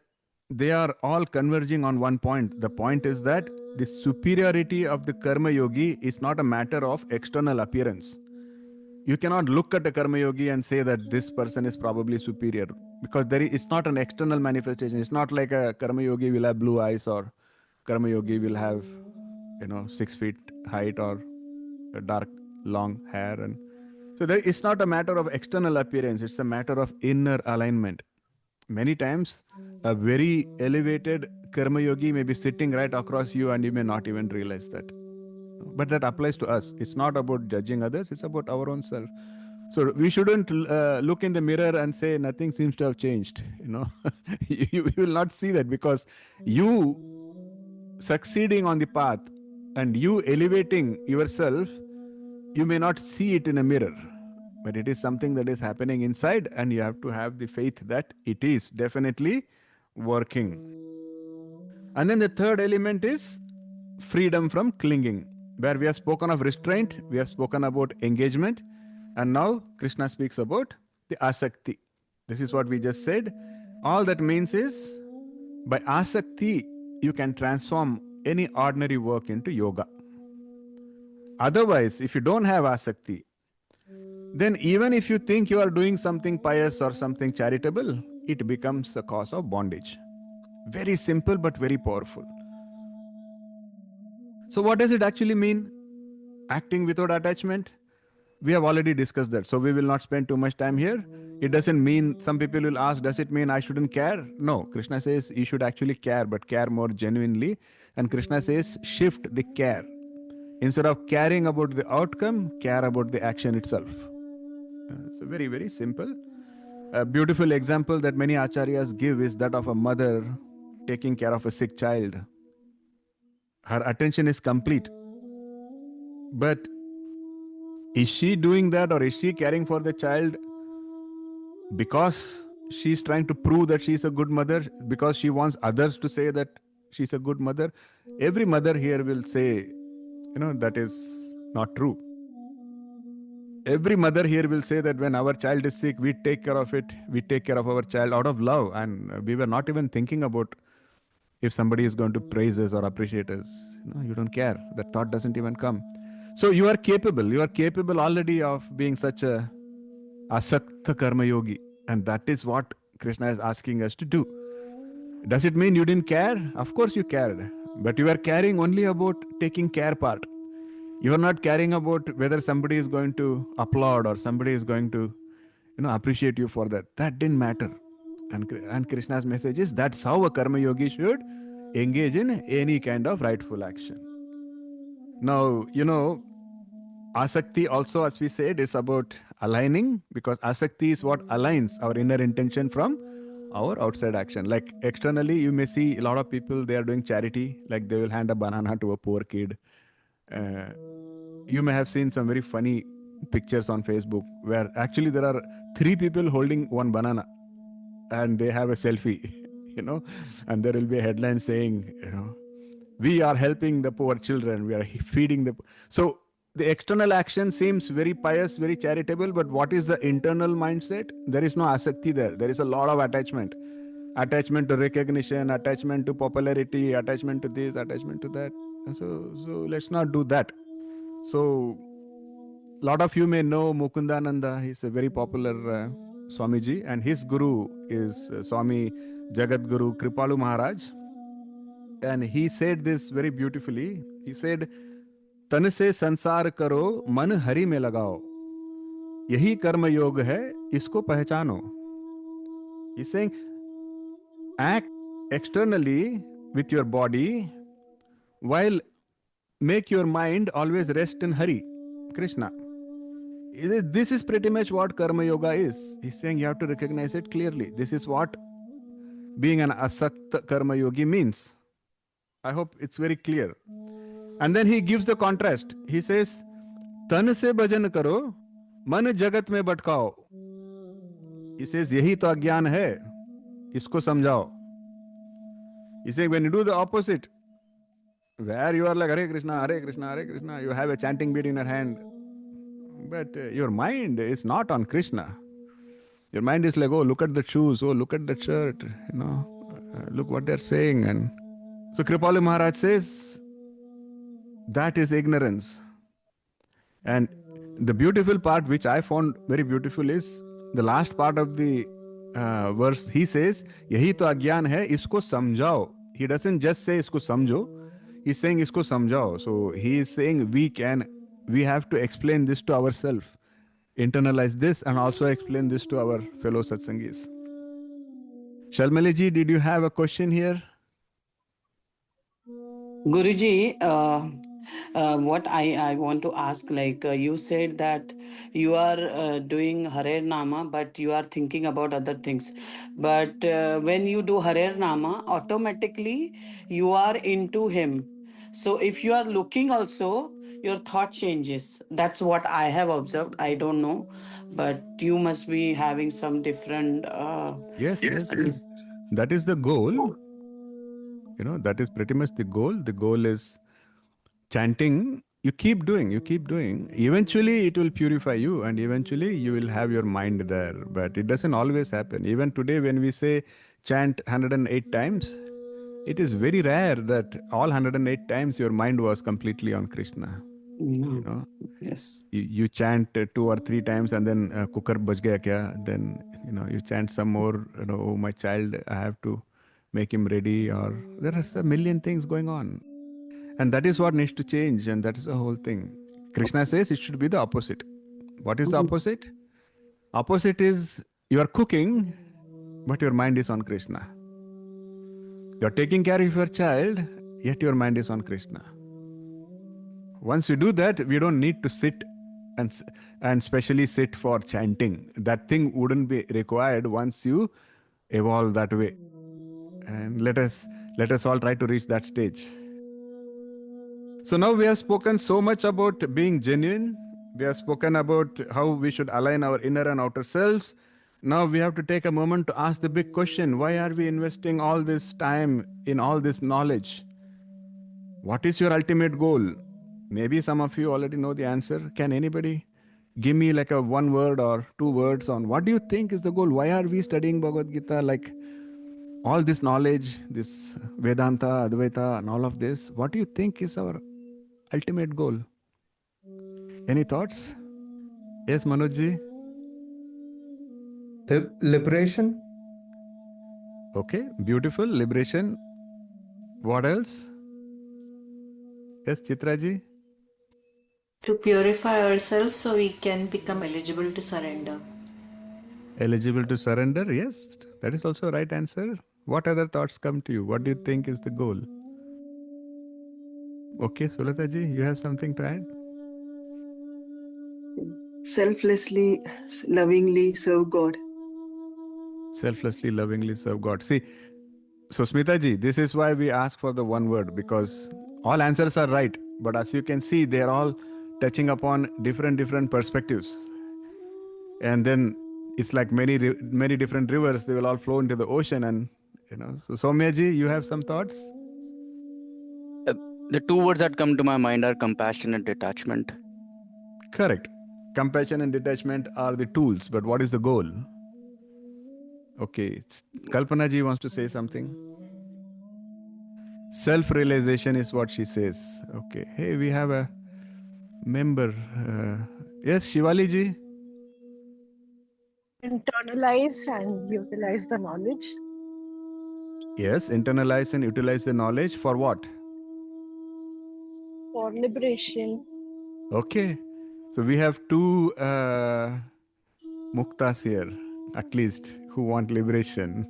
they are all converging on one point. The point is that the superiority of the karma yogi is not a matter of external appearance. You cannot look at a karma yogi and say that this person is probably superior, because it's not an external manifestation. It's not like a karma yogi will have blue eyes or karma yogi will have 6 feet height or a dark long hair. And so it's not a matter of external appearance. It's a matter of inner alignment. Many times a very elevated karma yogi may be sitting right across you and you may not even realize that. But that applies to us. It's not about judging others, it's about our own self. So we shouldn't look in the mirror and say nothing seems to have changed. You will not see that, because you succeeding on the path and you elevating yourself, you may not see it in a mirror, but it is something that is happening inside, and you have to have the faith that it is definitely working. And then the third element is freedom from clinging, where we have spoken of restraint, we have spoken about engagement, and now Krishna speaks about the asakti. This is what we just said. All that means is by asakti you can transform any ordinary work into yoga. Otherwise, if you don't have asakti, then even if you think you are doing something pious or something charitable, it becomes a cause of bondage. Very simple but very powerful. So, what does it actually mean? Acting without attachment? We have already discussed that, so we will not spend too much time here. It doesn't mean, some people will ask, does it mean I shouldn't care? No, Krishna says you should actually care, but care more genuinely. And Krishna says shift the care. Instead of caring about the outcome, care about the action itself. It's a very, very simple. A beautiful example that many acharyas give is that of a mother taking care of a sick child. Her attention is complete. But is she doing that, or is she caring for the child because she's trying to prove that she's a good mother, because she wants others to say that she's a good mother? Every mother here will say, that is not true. Every mother here will say that when our child is sick, we take care of it. We take care of our child out of love. And we were not even thinking about if somebody is going to praise us or appreciate us. You don't care. That thought doesn't even come. So you are capable. You are capable already of being such a asakta karma yogi. And that is what Krishna is asking us to do. Does it mean you didn't care? Of course you cared. But you are caring only about taking care part. You are not caring about whether somebody is going to applaud or somebody is going to appreciate you for that. That didn't matter. And Krishna's message is that's how a karma yogi should engage in any kind of rightful action. Now, asakti also, as we said, is about aligning, because asakti is what aligns our inner intention from our outside action. Like externally, you may see a lot of people, they are doing charity, like they will hand a banana to a poor kid. You may have seen some very funny pictures on Facebook where actually there are 3 people holding one banana and they have a selfie, and there will be a headline saying, we are helping the poor children, we are feeding the. So the external action seems very pious, very charitable, but what is the internal mindset? There is no asakti there. There is a lot of attachment. Attachment to recognition, attachment to popularity, attachment to this, attachment to that. So let's not do that. So a lot of you may know Mukundananda. He's a very popular Swamiji, and his guru is Swami Jagat Guru Kripalu Maharaj. And he said this very beautifully. He said, तन से संसार करो, मन हरि में लगाओ, यही कर्म योग है, इसको पहचानो. He's saying, act externally with your body while make your mind always rest in Hari, Krishna. This is pretty much what karma yoga is. He's saying you have to recognize it clearly. This is what being an asakta karma yogi means. I hope it's very clear. And then he gives the contrast. He says, tan se bhajan karo, man jagat mein bhatkao. He says, yahi to agyan hai, isko samjhao. He's saying, when you do the opposite, where you are like Hare Krishna, Hare Krishna, Hare Krishna, you have a chanting bead in your hand, but your mind is not on Krishna. Your mind is like, oh, look at the shoes, oh, look at the shirt, look what they're saying. And so Kripalu Maharaj says, that is ignorance. And the beautiful part, which I found very beautiful, is the last part of the verse. He says, yahi to agyan hai, isko samjhao. He doesn't just say isko samjho. He's saying isko samjhao. So he is saying we have to explain this to ourselves, internalize this, and also explain this to our fellow satsangis. Shalmali ji, did you have a question here? Guruji, what I want to ask, like you said that you are doing Hare Nama, but you are thinking about other things. But when you do Hare Nama, automatically you are into him. So if you are looking also, your thought changes. That's what I have observed. I don't know, but you must be having some different. Yes. That is the goal. That is pretty much the goal. The goal is chanting. You keep doing. Eventually it will purify you, and eventually you will have your mind there. But it doesn't always happen. Even today when we say chant 108 times, It is very rare that all 108 times your mind was completely on Krishna. You know, Yes. you chant 2 or 3 times and then cooker baj gaya kya? Then you chant some more. Oh my child, I have to make him ready. Or there are a million things going on, and that is what needs to change. And that is the whole thing. Krishna says it should be the opposite. What is the opposite? Opposite is you are cooking, but your mind is on Krishna. You are taking care of your child, yet your mind is on Krishna. Once you do that, we don't need to sit and specially sit for chanting. That thing wouldn't be required once you evolve that way. And let us all try to reach that stage. So now we have spoken so much about being genuine. We have spoken about how we should align our inner and outer selves. Now we have to take a moment to ask the big question: why are we investing all this time in all this knowledge? What is your ultimate goal? Maybe some of you already know the answer. Can anybody give me like a 1 word or 2 words on what do you think is the goal? Why are we studying Bhagavad Gita? Like all this knowledge, this Vedanta, Advaita, and all of this, what do you think is our ultimate goal? Any thoughts? Yes, Manojji? Liberation. Okay, beautiful. Liberation. What else? Yes, Chitraji? To purify ourselves so we can become eligible to surrender. Eligible to surrender? Yes, that is also a right answer. What other thoughts come to you? What do you think is the goal? Okay, Sulataji, you have something to add? Selflessly, lovingly serve God. Selflessly, lovingly serve God. See, so Smitaji, this is why we ask for the 1 word, because all answers are right. But as you can see, they are all touching upon different perspectives. And then it's like many different rivers, they will all flow into the ocean. And, so Soumyaji, you have some thoughts? The 2 words that come to my mind are compassion and detachment. Correct. Compassion and detachment are the tools, but what is the goal? Okay, Kalpana ji wants to say something. Self-realization is what she says. Okay. Hey, we have a member. Yes, Shivali ji. Internalize and utilize the knowledge. Yes, internalize and utilize the knowledge for what? For liberation. Okay. So we have 2 muktas here, at least, who want liberation.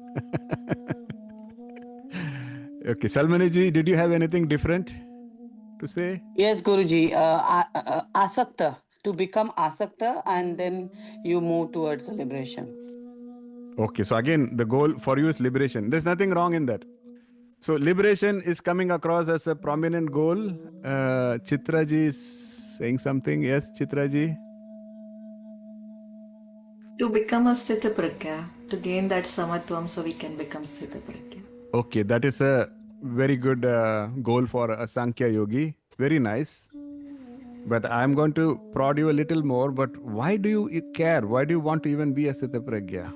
Okay, Salmani ji, did you have anything different to say? Yes, Guruji. Asakta. To become asakta and then you move towards liberation. Okay, so again, the goal for you is liberation. There's nothing wrong in that. So liberation is coming across as a prominent goal. Chitra ji is saying something. Yes, Chitra ji. To become a sthita pragya, to gain that samatvam so we can become sthita pragya. Okay, that is a very good goal for a Sankhya yogi. Very nice. But I'm going to prod you a little more. But why do you care? Why do you want to even be a Sthita Pragya?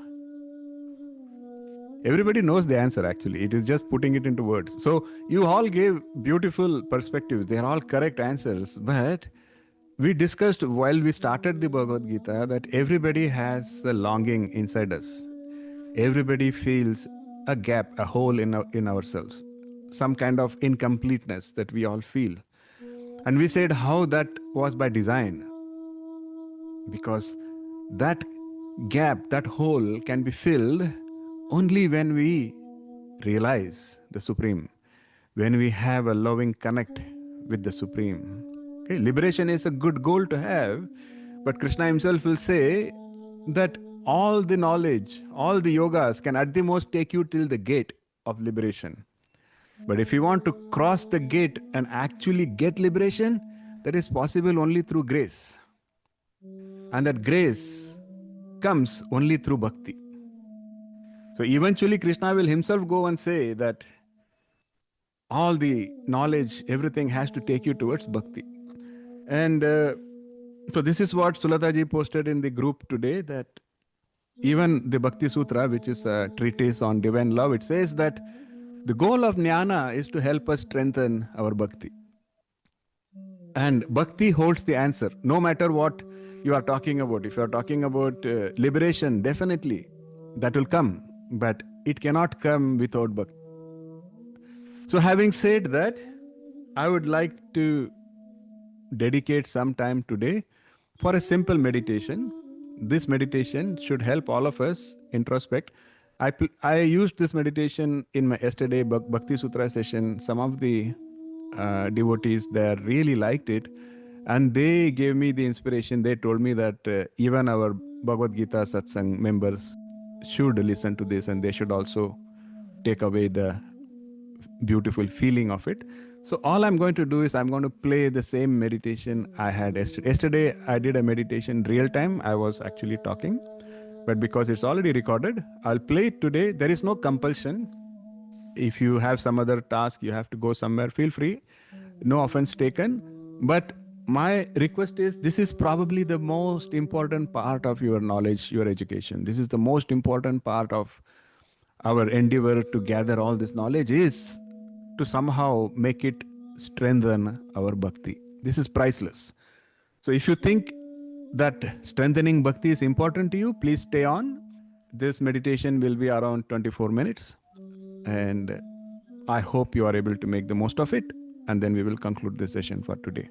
Everybody knows the answer actually. It is just putting it into words. So you all gave beautiful perspectives. They are all correct answers. But we discussed while we started the Bhagavad Gita that everybody has a longing inside us. Everybody feels a gap, a hole in ourselves, some kind of incompleteness that we all feel. And we said how that was by design, because that gap, that hole can be filled only when we realize the Supreme, when we have a loving connect with the Supreme. Okay, liberation is a good goal to have, but Krishna himself will say that all the knowledge, all the yogas can at the most take you till the gate of liberation. But if you want to cross the gate and actually get liberation, that is possible only through grace. And that grace comes only through bhakti. So eventually Krishna will himself go and say that all the knowledge, everything has to take you towards bhakti. And so this is what Sulataji posted in the group today, that even the Bhakti Sutra, which is a treatise on divine love, it says that The goal of jnana is to help us strengthen our bhakti. And bhakti holds the answer, no matter what you are talking about. If you are talking about liberation, definitely that will come, but it cannot come without bhakti. So having said that, I would like to dedicate some time today for a simple meditation. This meditation should help all of us introspect. I used this meditation in my yesterday Bhakti Sutra session. Some of the devotees there really liked it, and they gave me the inspiration. They told me that even our Bhagavad Gita satsang members should listen to this, and they should also take away the beautiful feeling of it. So all I'm going to do is I'm going to play the same meditation I had yesterday. Yesterday I did a meditation real time. I was actually talking, but because it's already recorded, I'll play it today. There is no compulsion. If you have some other task, you have to go somewhere, feel free. No offense taken. But my request is, this is probably the most important part of your knowledge, your education. This is the most important part of our endeavor to gather all this knowledge, is to somehow make it strengthen our bhakti. This is priceless. So if you think that strengthening bhakti is important to you, please stay on. This meditation will be around 24 minutes. And I hope you are able to make the most of it. And then we will conclude the session for today.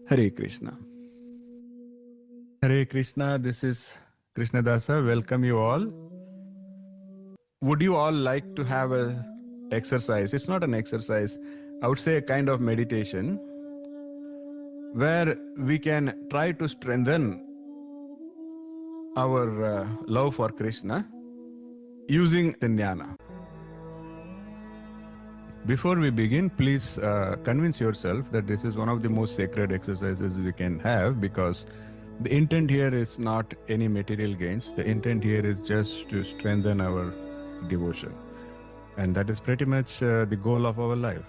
Hare Krishna. Hare Krishna. This is Krishna Dasa. Welcome you all. Would you all like to have a exercise? It's not an exercise. I would say a kind of meditation where we can try to strengthen our love for Krishna using jnana. Before we begin, please convince yourself that this is one of the most sacred exercises we can have, because the intent here is not any material gains. The intent here is just to strengthen our devotion. And that is pretty much the goal of our life.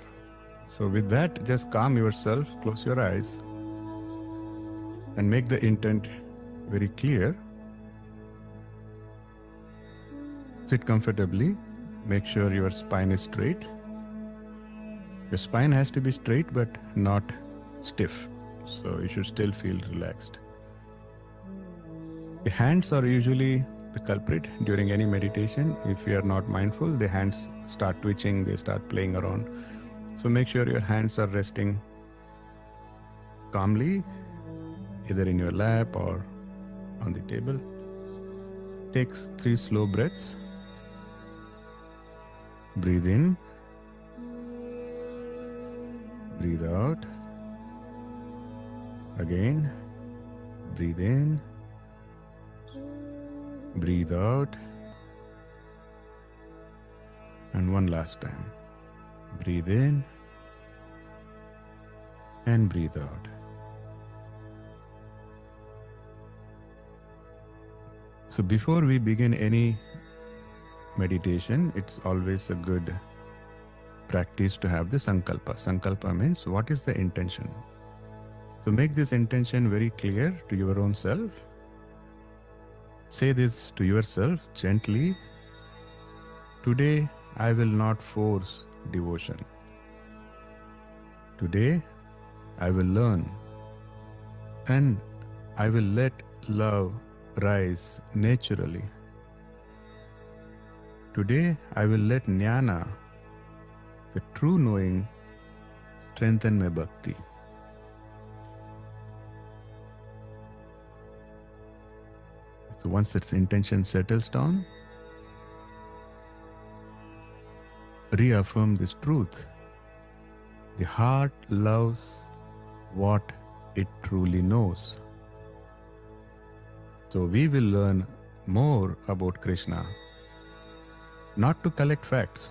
So with that, just calm yourself, close your eyes, and make the intent very clear. Sit comfortably. Make sure your spine is straight. Your spine has to be straight but not stiff. So you should still feel relaxed. The hands are usually the culprit during any meditation. If you are not mindful, the hands start twitching, they start playing around. So make sure your hands are resting calmly, either in your lap or on the table. Take 3 slow breaths. Breathe in. Breathe out. Again. Breathe in. Breathe out. And one last time. Breathe in and breathe out. So before we begin any meditation, it's always a good practice to have the sankalpa. Sankalpa means what is the intention. So make this intention very clear to your own self. Say this to yourself gently. Today I will not force devotion. Today I will learn, and I will let love rise naturally. Today I will let jnana, the true knowing, strengthen my bhakti. So once that intention settles down, reaffirm this truth. The heart loves what it truly knows. So we will learn more about Krishna, not to collect facts,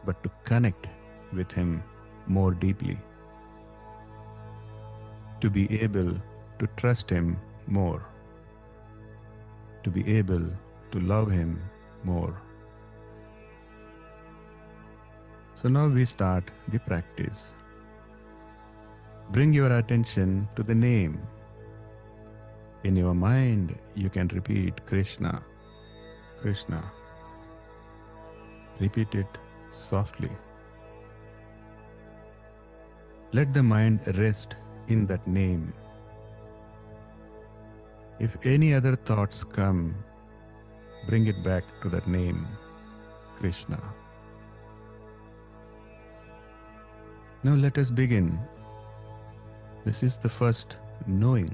but to connect with him more deeply, to be able to trust him more, to be able to love him more. So now we start the practice. Bring your attention to the name. In your mind, you can repeat Krishna, Krishna. Repeat it softly. Let the mind rest in that name. If any other thoughts come, bring it back to that name, Krishna. Now let us begin. This is the first knowing.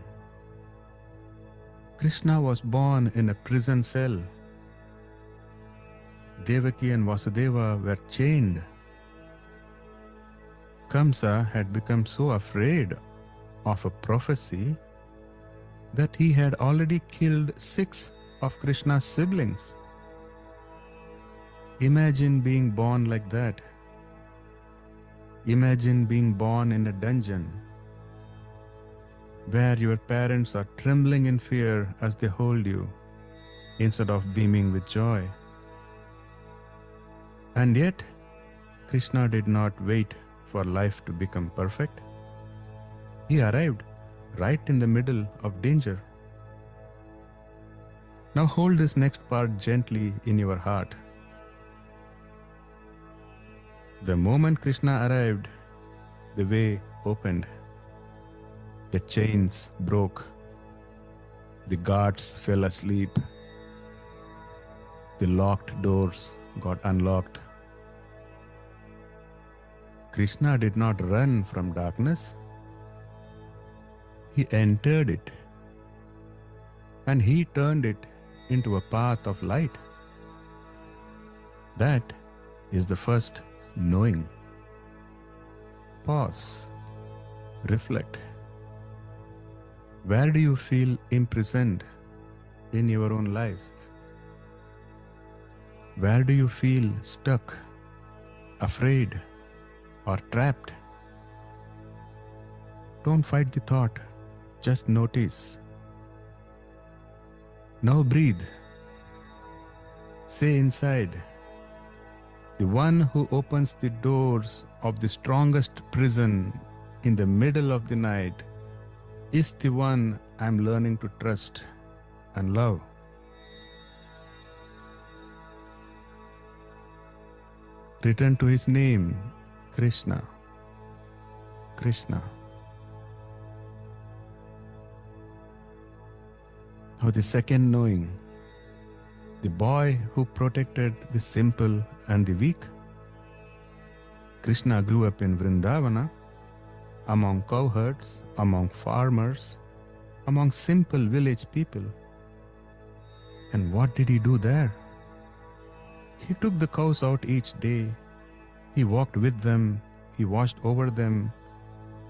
Krishna was born in a prison cell. Devaki and Vasudeva were chained. Kamsa had become so afraid of a prophecy that he had already killed 6 of Krishna's siblings. Imagine being born like that. Imagine being born in a dungeon where your parents are trembling in fear as they hold you instead of beaming with joy. And yet, Krishna did not wait for life to become perfect. He arrived right in the middle of danger. Now hold this next part gently in your heart. The moment Krishna arrived, the way opened. The chains broke. The guards fell asleep. The locked doors got unlocked. Krishna did not run from darkness. He entered it, and he turned it into a path of light. That is the first knowing. Pause. Reflect. Where do you feel imprisoned in your own life? Where do you feel stuck, afraid, or trapped? Don't fight the thought. Just notice. Now breathe. Say inside, the one who opens the doors of the strongest prison in the middle of the night is the one I'm learning to trust and love. Return to his name, Krishna. Krishna. Now the second knowing, the boy who protected the simple and the weak. Krishna grew up in Vrindavana, among cowherds, among farmers, among simple village people. And what did he do there? He took the cows out each day. He walked with them. He watched over them.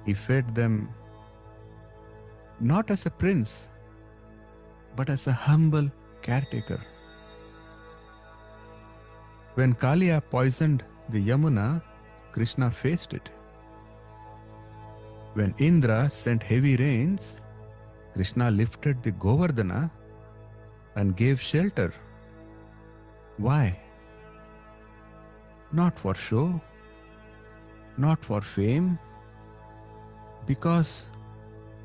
He fed them. Not as a prince, but as a humble caretaker. When Kaliya poisoned the Yamuna, Krishna faced it. When Indra sent heavy rains, Krishna lifted the Govardhana and gave shelter. Why? Not for show, not for fame, because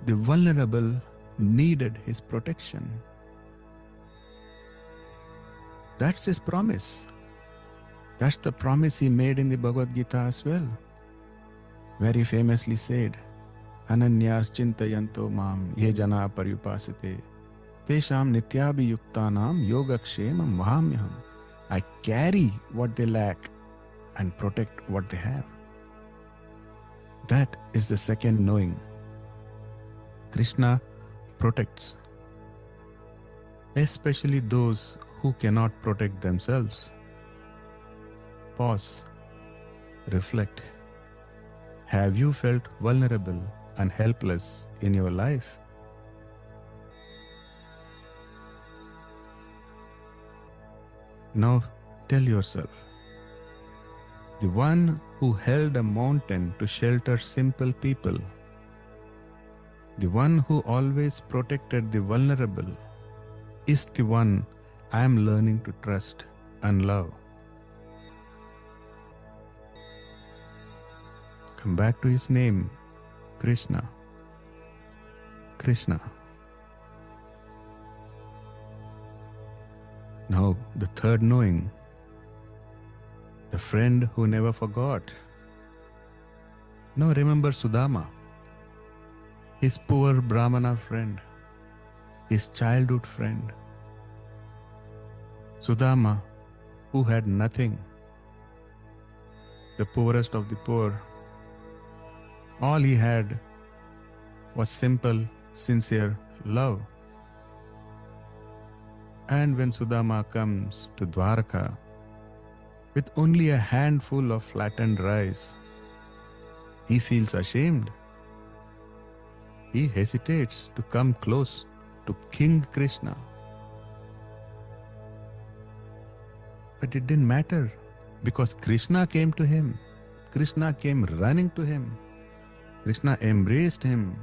the vulnerable needed his protection. That's his promise. That's the promise he made in the Bhagavad Gita as well, where he famously said, Ananyas chintayanto mam ye jana paryupasate tesham nityabhiyuktanam yogakshemam vahamyaham. I carry what they lack and protect what they have. That is the second knowing. Krishna protects, especially those who cannot protect themselves. Pause. Reflect. Have you felt vulnerable and helpless in your life? Now tell yourself, the one who held a mountain to shelter simple people, the one who always protected the vulnerable, is the one I am learning to trust and love. Come back to his name, Krishna. Krishna. Now the third knowing, the friend who never forgot. Now remember Sudama, his poor Brahmana friend, his childhood friend. Sudama, who had nothing, the poorest of the poor. All he had was simple, sincere love. And when Sudama comes to Dwarka with only a handful of flattened rice, he feels ashamed. He hesitates to come close to King Krishna. But it didn't matter, because Krishna came to him. Krishna came running to him. Krishna embraced him.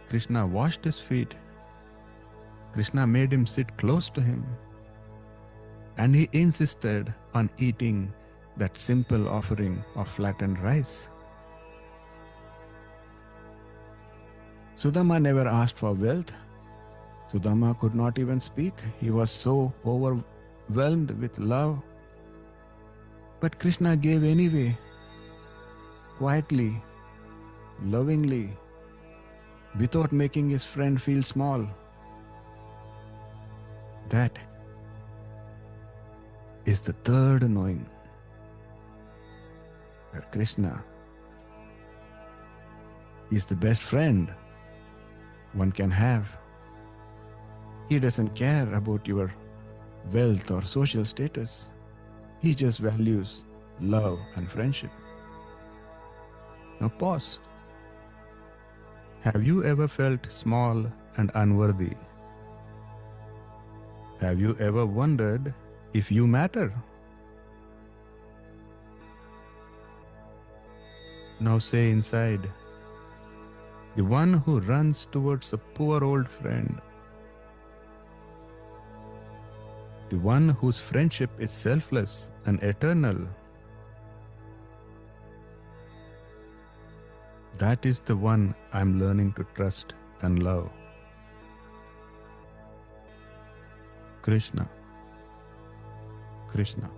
Krishna washed his feet. Krishna made him sit close to him. And he insisted on eating that simple offering of flattened rice. Sudama never asked for wealth. Sudama could not even speak. He was so overwhelmed with love. But Krishna gave anyway, quietly, lovingly, without making his friend feel small. That is the third knowing, where Krishna is the best friend one can have. He doesn't care about your wealth or social status. He just values love and friendship. Now pause. Have you ever felt small and unworthy? Have you ever wondered if you matter? Now say inside, the one who runs towards a poor old friend, the one whose friendship is selfless and eternal, that is the one I'm learning to trust and love. Krishna. Krishna.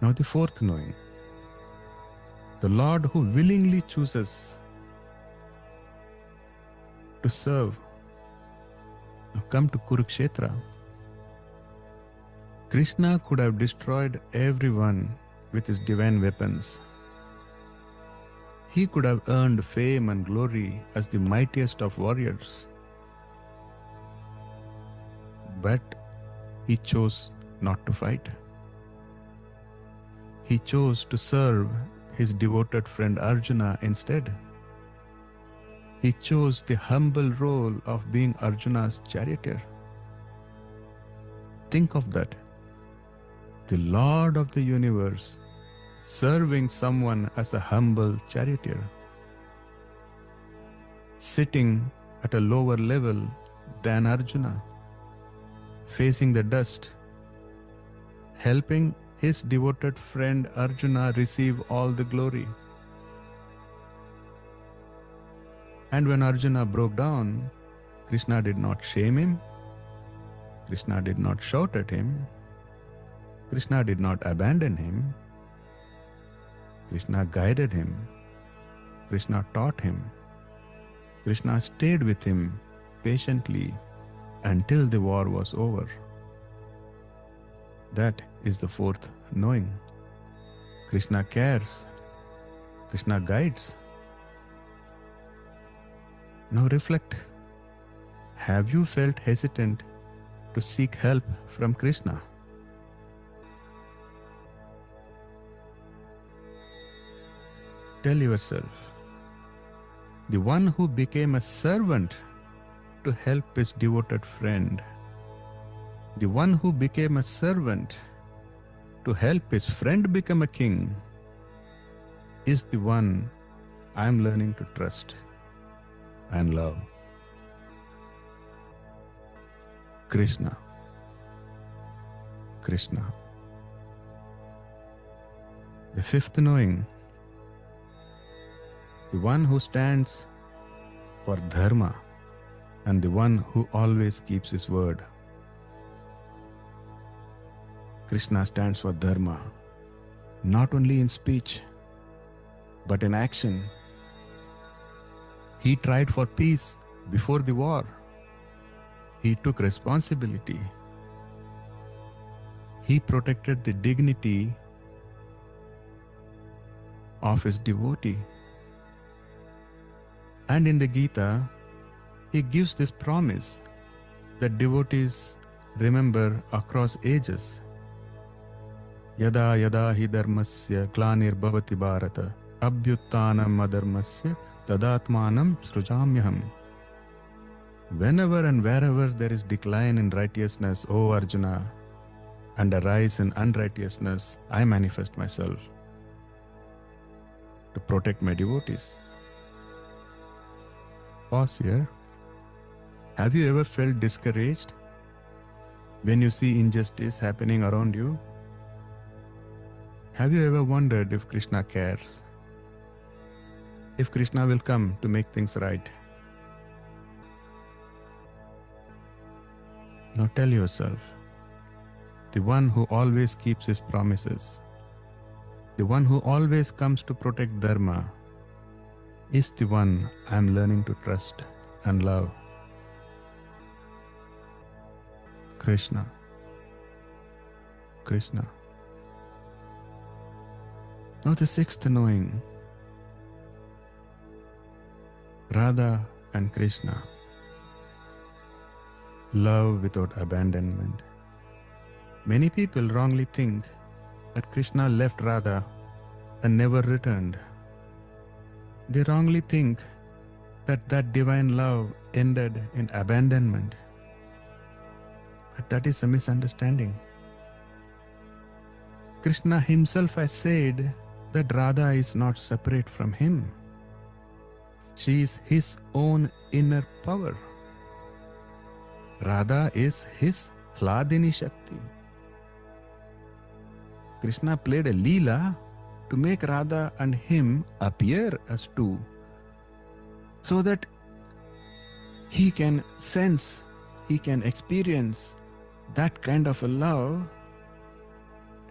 Now the fourth knowing, the Lord who willingly chooses to serve. Now come to Kurukshetra. Krishna could have destroyed everyone with his divine weapons. He could have earned fame and glory as the mightiest of warriors. But he chose not to fight. He chose to serve his devoted friend Arjuna instead. He chose the humble role of being Arjuna's charioteer. Think of that. The Lord of the universe serving someone as a humble charioteer, sitting at a lower level than Arjuna, facing the dust, helping his devoted friend Arjuna receive all the glory. And when Arjuna broke down, Krishna did not shame him. Krishna did not shout at him. Krishna did not abandon him. Krishna guided him. Krishna taught him. Krishna stayed with him patiently until the war was over. That is the fourth knowing. Krishna cares. Krishna guides. Now reflect. Have you felt hesitant to seek help from Krishna? Tell yourself, the one who became a servant to help his devoted friend, the one who became a servant to help his friend become a king, is the one I am learning to trust and love. Krishna. Krishna. The fifth knowing, the one who stands for dharma and the one who always keeps his word. Krishna stands for Dharma, not only in speech, but in action. He tried for peace before the war. He took responsibility. He protected the dignity of his devotee. And in the Gita, he gives this promise that devotees remember across ages. Yada yada hi dharmasya glanir bhavati bharata abhyuttanam adharmasya tadatmanam srujamyaham. Whenever and wherever there is decline in righteousness, O Arjuna, and a rise in unrighteousness, I manifest myself to protect my devotees. Pause here. Have you ever felt discouraged when you see injustice happening around you? Have you ever wondered if Krishna cares? If Krishna will come to make things right? Now tell yourself, the one who always keeps his promises, the one who always comes to protect Dharma, is the one I am learning to trust and love. Krishna. Krishna. Now the sixth knowing, Radha and Krishna. Love without abandonment. Many people wrongly think that Krishna left Radha and never returned. They wrongly think that that divine love ended in abandonment. But that is a misunderstanding. Krishna himself has said that Radha is not separate from him. She is his own inner power. Radha is his Hladini Shakti. Krishna played a Leela to make Radha and him appear as two, so that he can sense, he can experience that kind of a love,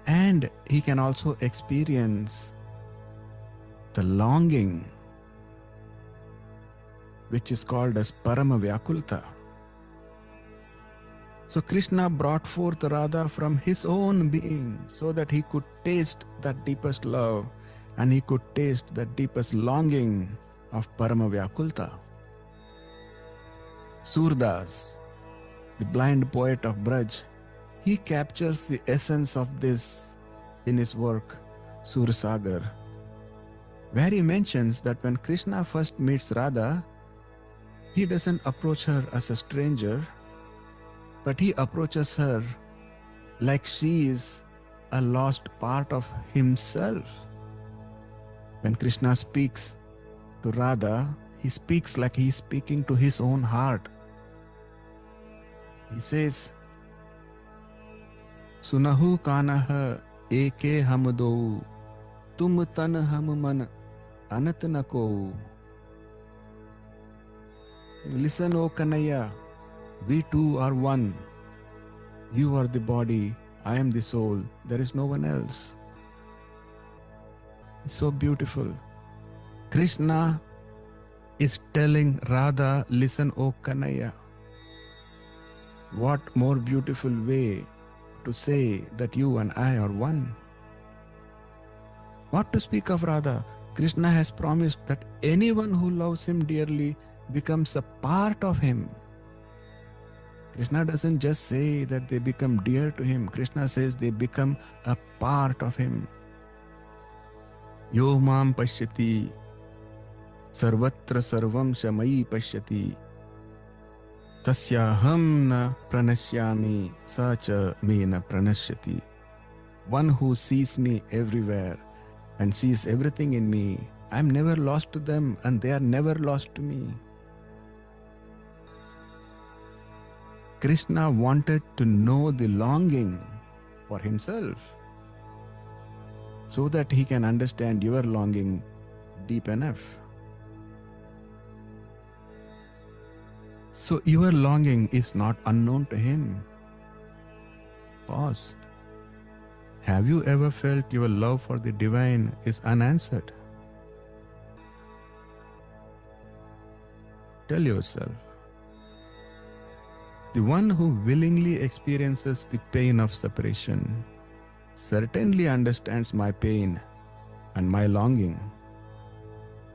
and he can also experience the longing, which is called as Parama Vyakulta. So Krishna brought forth Radha from his own being so that he could taste that deepest love and he could taste that deepest longing of Parama Vyakulta. Surdas, the blind poet of Braj, he captures the essence of this in his work Sursagar, where he mentions that when Krishna first meets Radha, he doesn't approach her as a stranger, but he approaches her like she is a lost part of himself. When Krishna speaks to Radha, he speaks like he is speaking to his own heart. He says, Sunahu kanaha eke hamdo tum tan ham man anat na ko. Listen, O Kanaya, we two are one. You are the body, I am the soul. There is no one else. It's so beautiful. Krishna is telling Radha, listen, O Kanaya. What more beautiful way to say that you and I are one? What to speak of Radha? Krishna has promised that anyone who loves him dearly becomes a part of him. Krishna doesn't just say that they become dear to him. Krishna says they become a part of him. Yo mam pashyati sarvatra sarvam shamai pashyati tasyaham na pranashyami sacha me na pranashyati. One who sees me everywhere and sees everything in me, I am never lost to them and they are never lost to me. Krishna wanted to know the longing for himself so that he can understand your longing deep enough. So your longing is not unknown to him. Pause. Have you ever felt your love for the divine is unanswered? Tell yourself, the one who willingly experiences the pain of separation certainly understands my pain and my longing.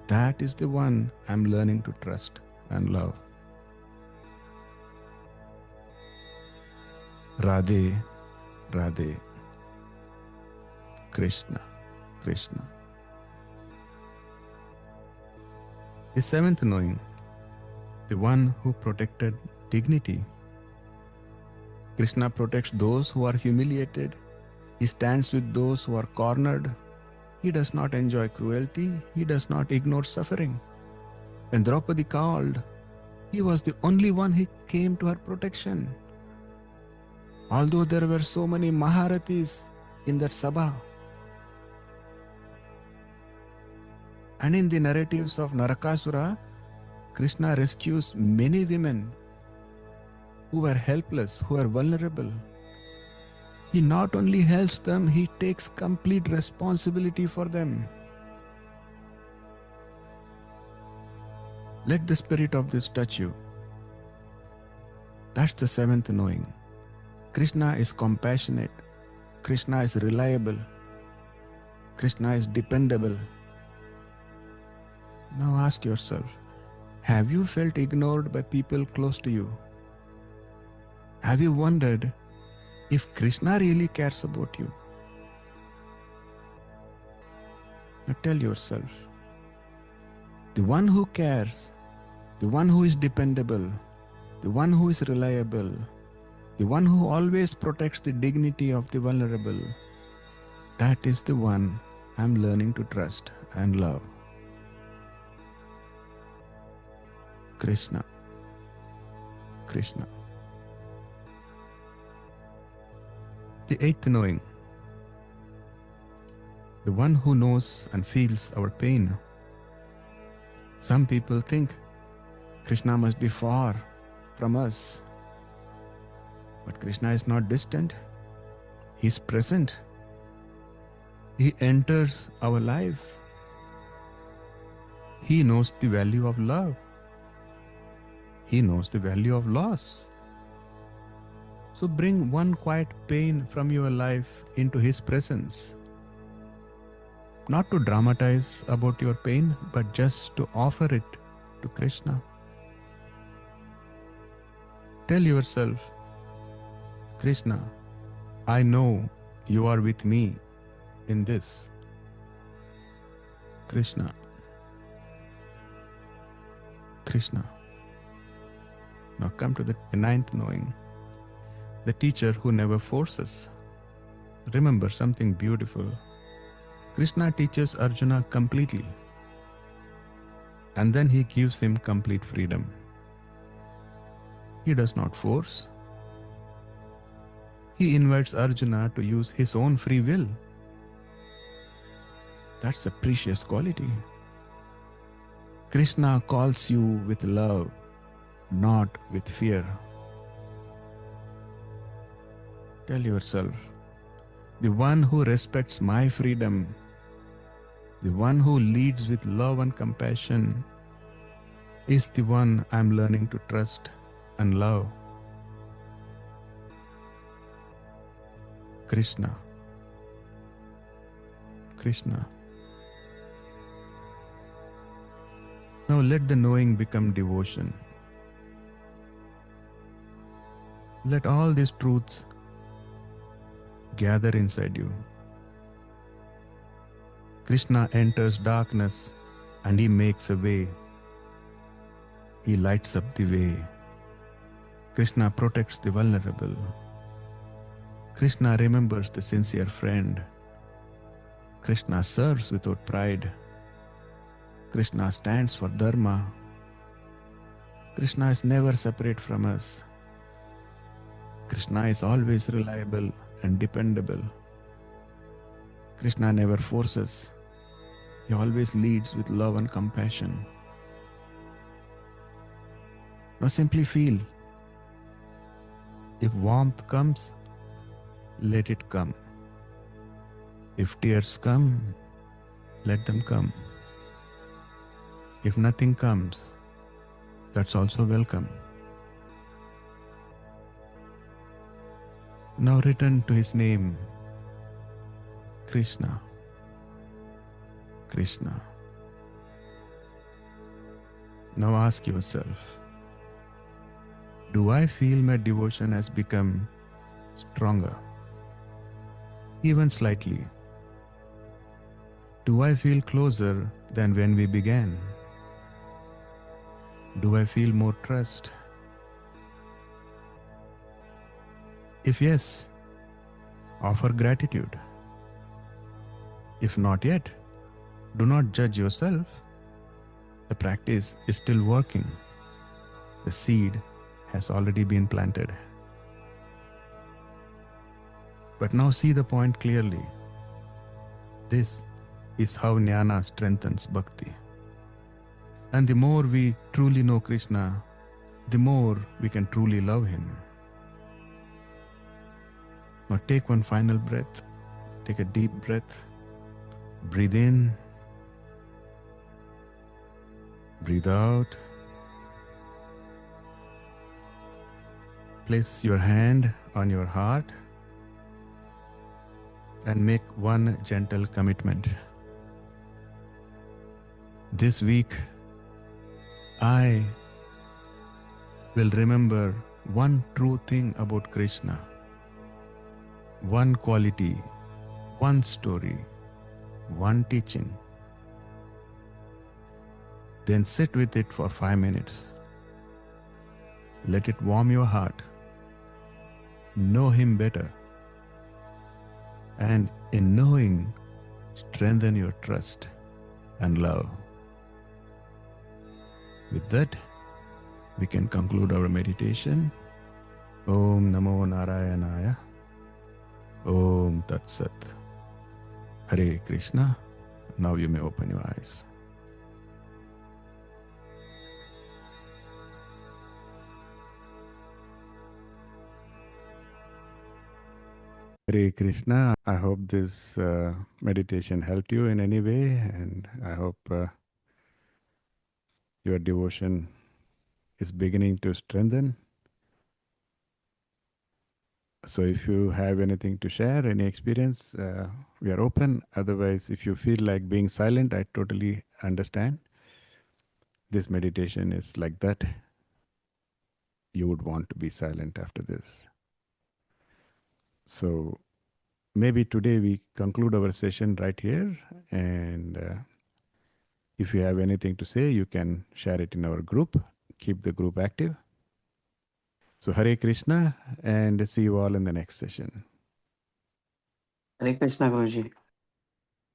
That is the one I'm learning to trust and love. Radhe, Radhe, Krishna, Krishna. The seventh knowing, the one who protected dignity. Krishna protects those who are humiliated. He stands with those who are cornered. He does not enjoy cruelty. He does not ignore suffering. When Draupadi called, he was the only one who came to her protection. Although there were so many Maharathis in that Sabha. And in the narratives of Narakasura, Krishna rescues many women who were helpless, who were vulnerable. He not only helps them, he takes complete responsibility for them. Let the spirit of this touch you. That's the seventh knowing. Krishna is compassionate. Krishna is reliable. Krishna is dependable. Now ask yourself, have you felt ignored by people close to you? Have you wondered if Krishna really cares about you? Now tell yourself, the one who cares, the one who is dependable, the one who is reliable, the one who always protects the dignity of the vulnerable, that is the one I'm learning to trust and love. Krishna, Krishna. The eighth knowing, the one who knows and feels our pain. Some people think Krishna must be far from us. But Krishna is not distant. He is present. He enters our life. He knows the value of love. He knows the value of loss. So bring one quiet pain from your life into His presence. Not to dramatize about your pain, but just to offer it to Krishna. Tell yourself, Krishna, I know you are with me in this. Krishna, Krishna. Now come to the ninth knowing, the teacher who never forces. Remember something beautiful. Krishna teaches Arjuna completely, and then he gives him complete freedom. He does not force. He invites Arjuna to use his own free will. That's a precious quality. Krishna calls you with love, not with fear. Tell yourself, the one who respects my freedom, the one who leads with love and compassion, is the one I'm learning to trust and love. Krishna, Krishna. Now let the knowing become devotion. Let all these truths gather inside you. Krishna enters darkness and he makes a way. He lights up the way. Krishna protects the vulnerable. Krishna remembers the sincere friend. Krishna serves without pride. Krishna stands for dharma. Krishna is never separate from us. Krishna is always reliable and dependable. Krishna never forces. He always leads with love and compassion. Now simply feel. If warmth comes, let it come. If tears come, let them come. If nothing comes, that's also welcome. Now return to his name, Krishna. Krishna. Now ask yourself, do I feel my devotion has become stronger? Even slightly. Do I feel closer than when we began? Do I feel more trust? If yes, offer gratitude. If not yet, do not judge yourself. The practice is still working. The seed has already been planted. But now see the point clearly. This is how jnana strengthens bhakti. And the more we truly know Krishna, the more we can truly love him. Now take one final breath. Take a deep breath. Breathe in. Breathe out. Place your hand on your heart and make one gentle commitment. This week, I will remember one true thing about Krishna, one quality, one story, one teaching. Then sit with it for 5 minutes. Let it warm your heart. Know him better. And in knowing, strengthen your trust and love. With that, we can conclude our meditation. Om Namo Narayanaya. Om Tat Sat. Hare Krishna. Now you may open your eyes. Hare Krishna. I hope this meditation helped you in any way, and I hope your devotion is beginning to strengthen. So if you have anything to share, any experience, we are open. Otherwise, if you feel like being silent, I totally understand. This meditation is like that. You would want to be silent after this. So maybe today we conclude our session right here. And if you have anything to say, you can share it in our group. Keep the group active. So Hare Krishna, and see you all in the next session. Hare Krishna, Guruji.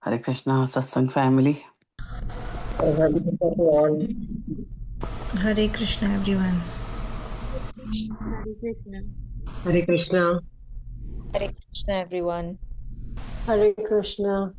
Hare Krishna, Satsang family. Hare Krishna, everyone. Hare Krishna. Hare Krishna. Hare Krishna, everyone. Hare Krishna.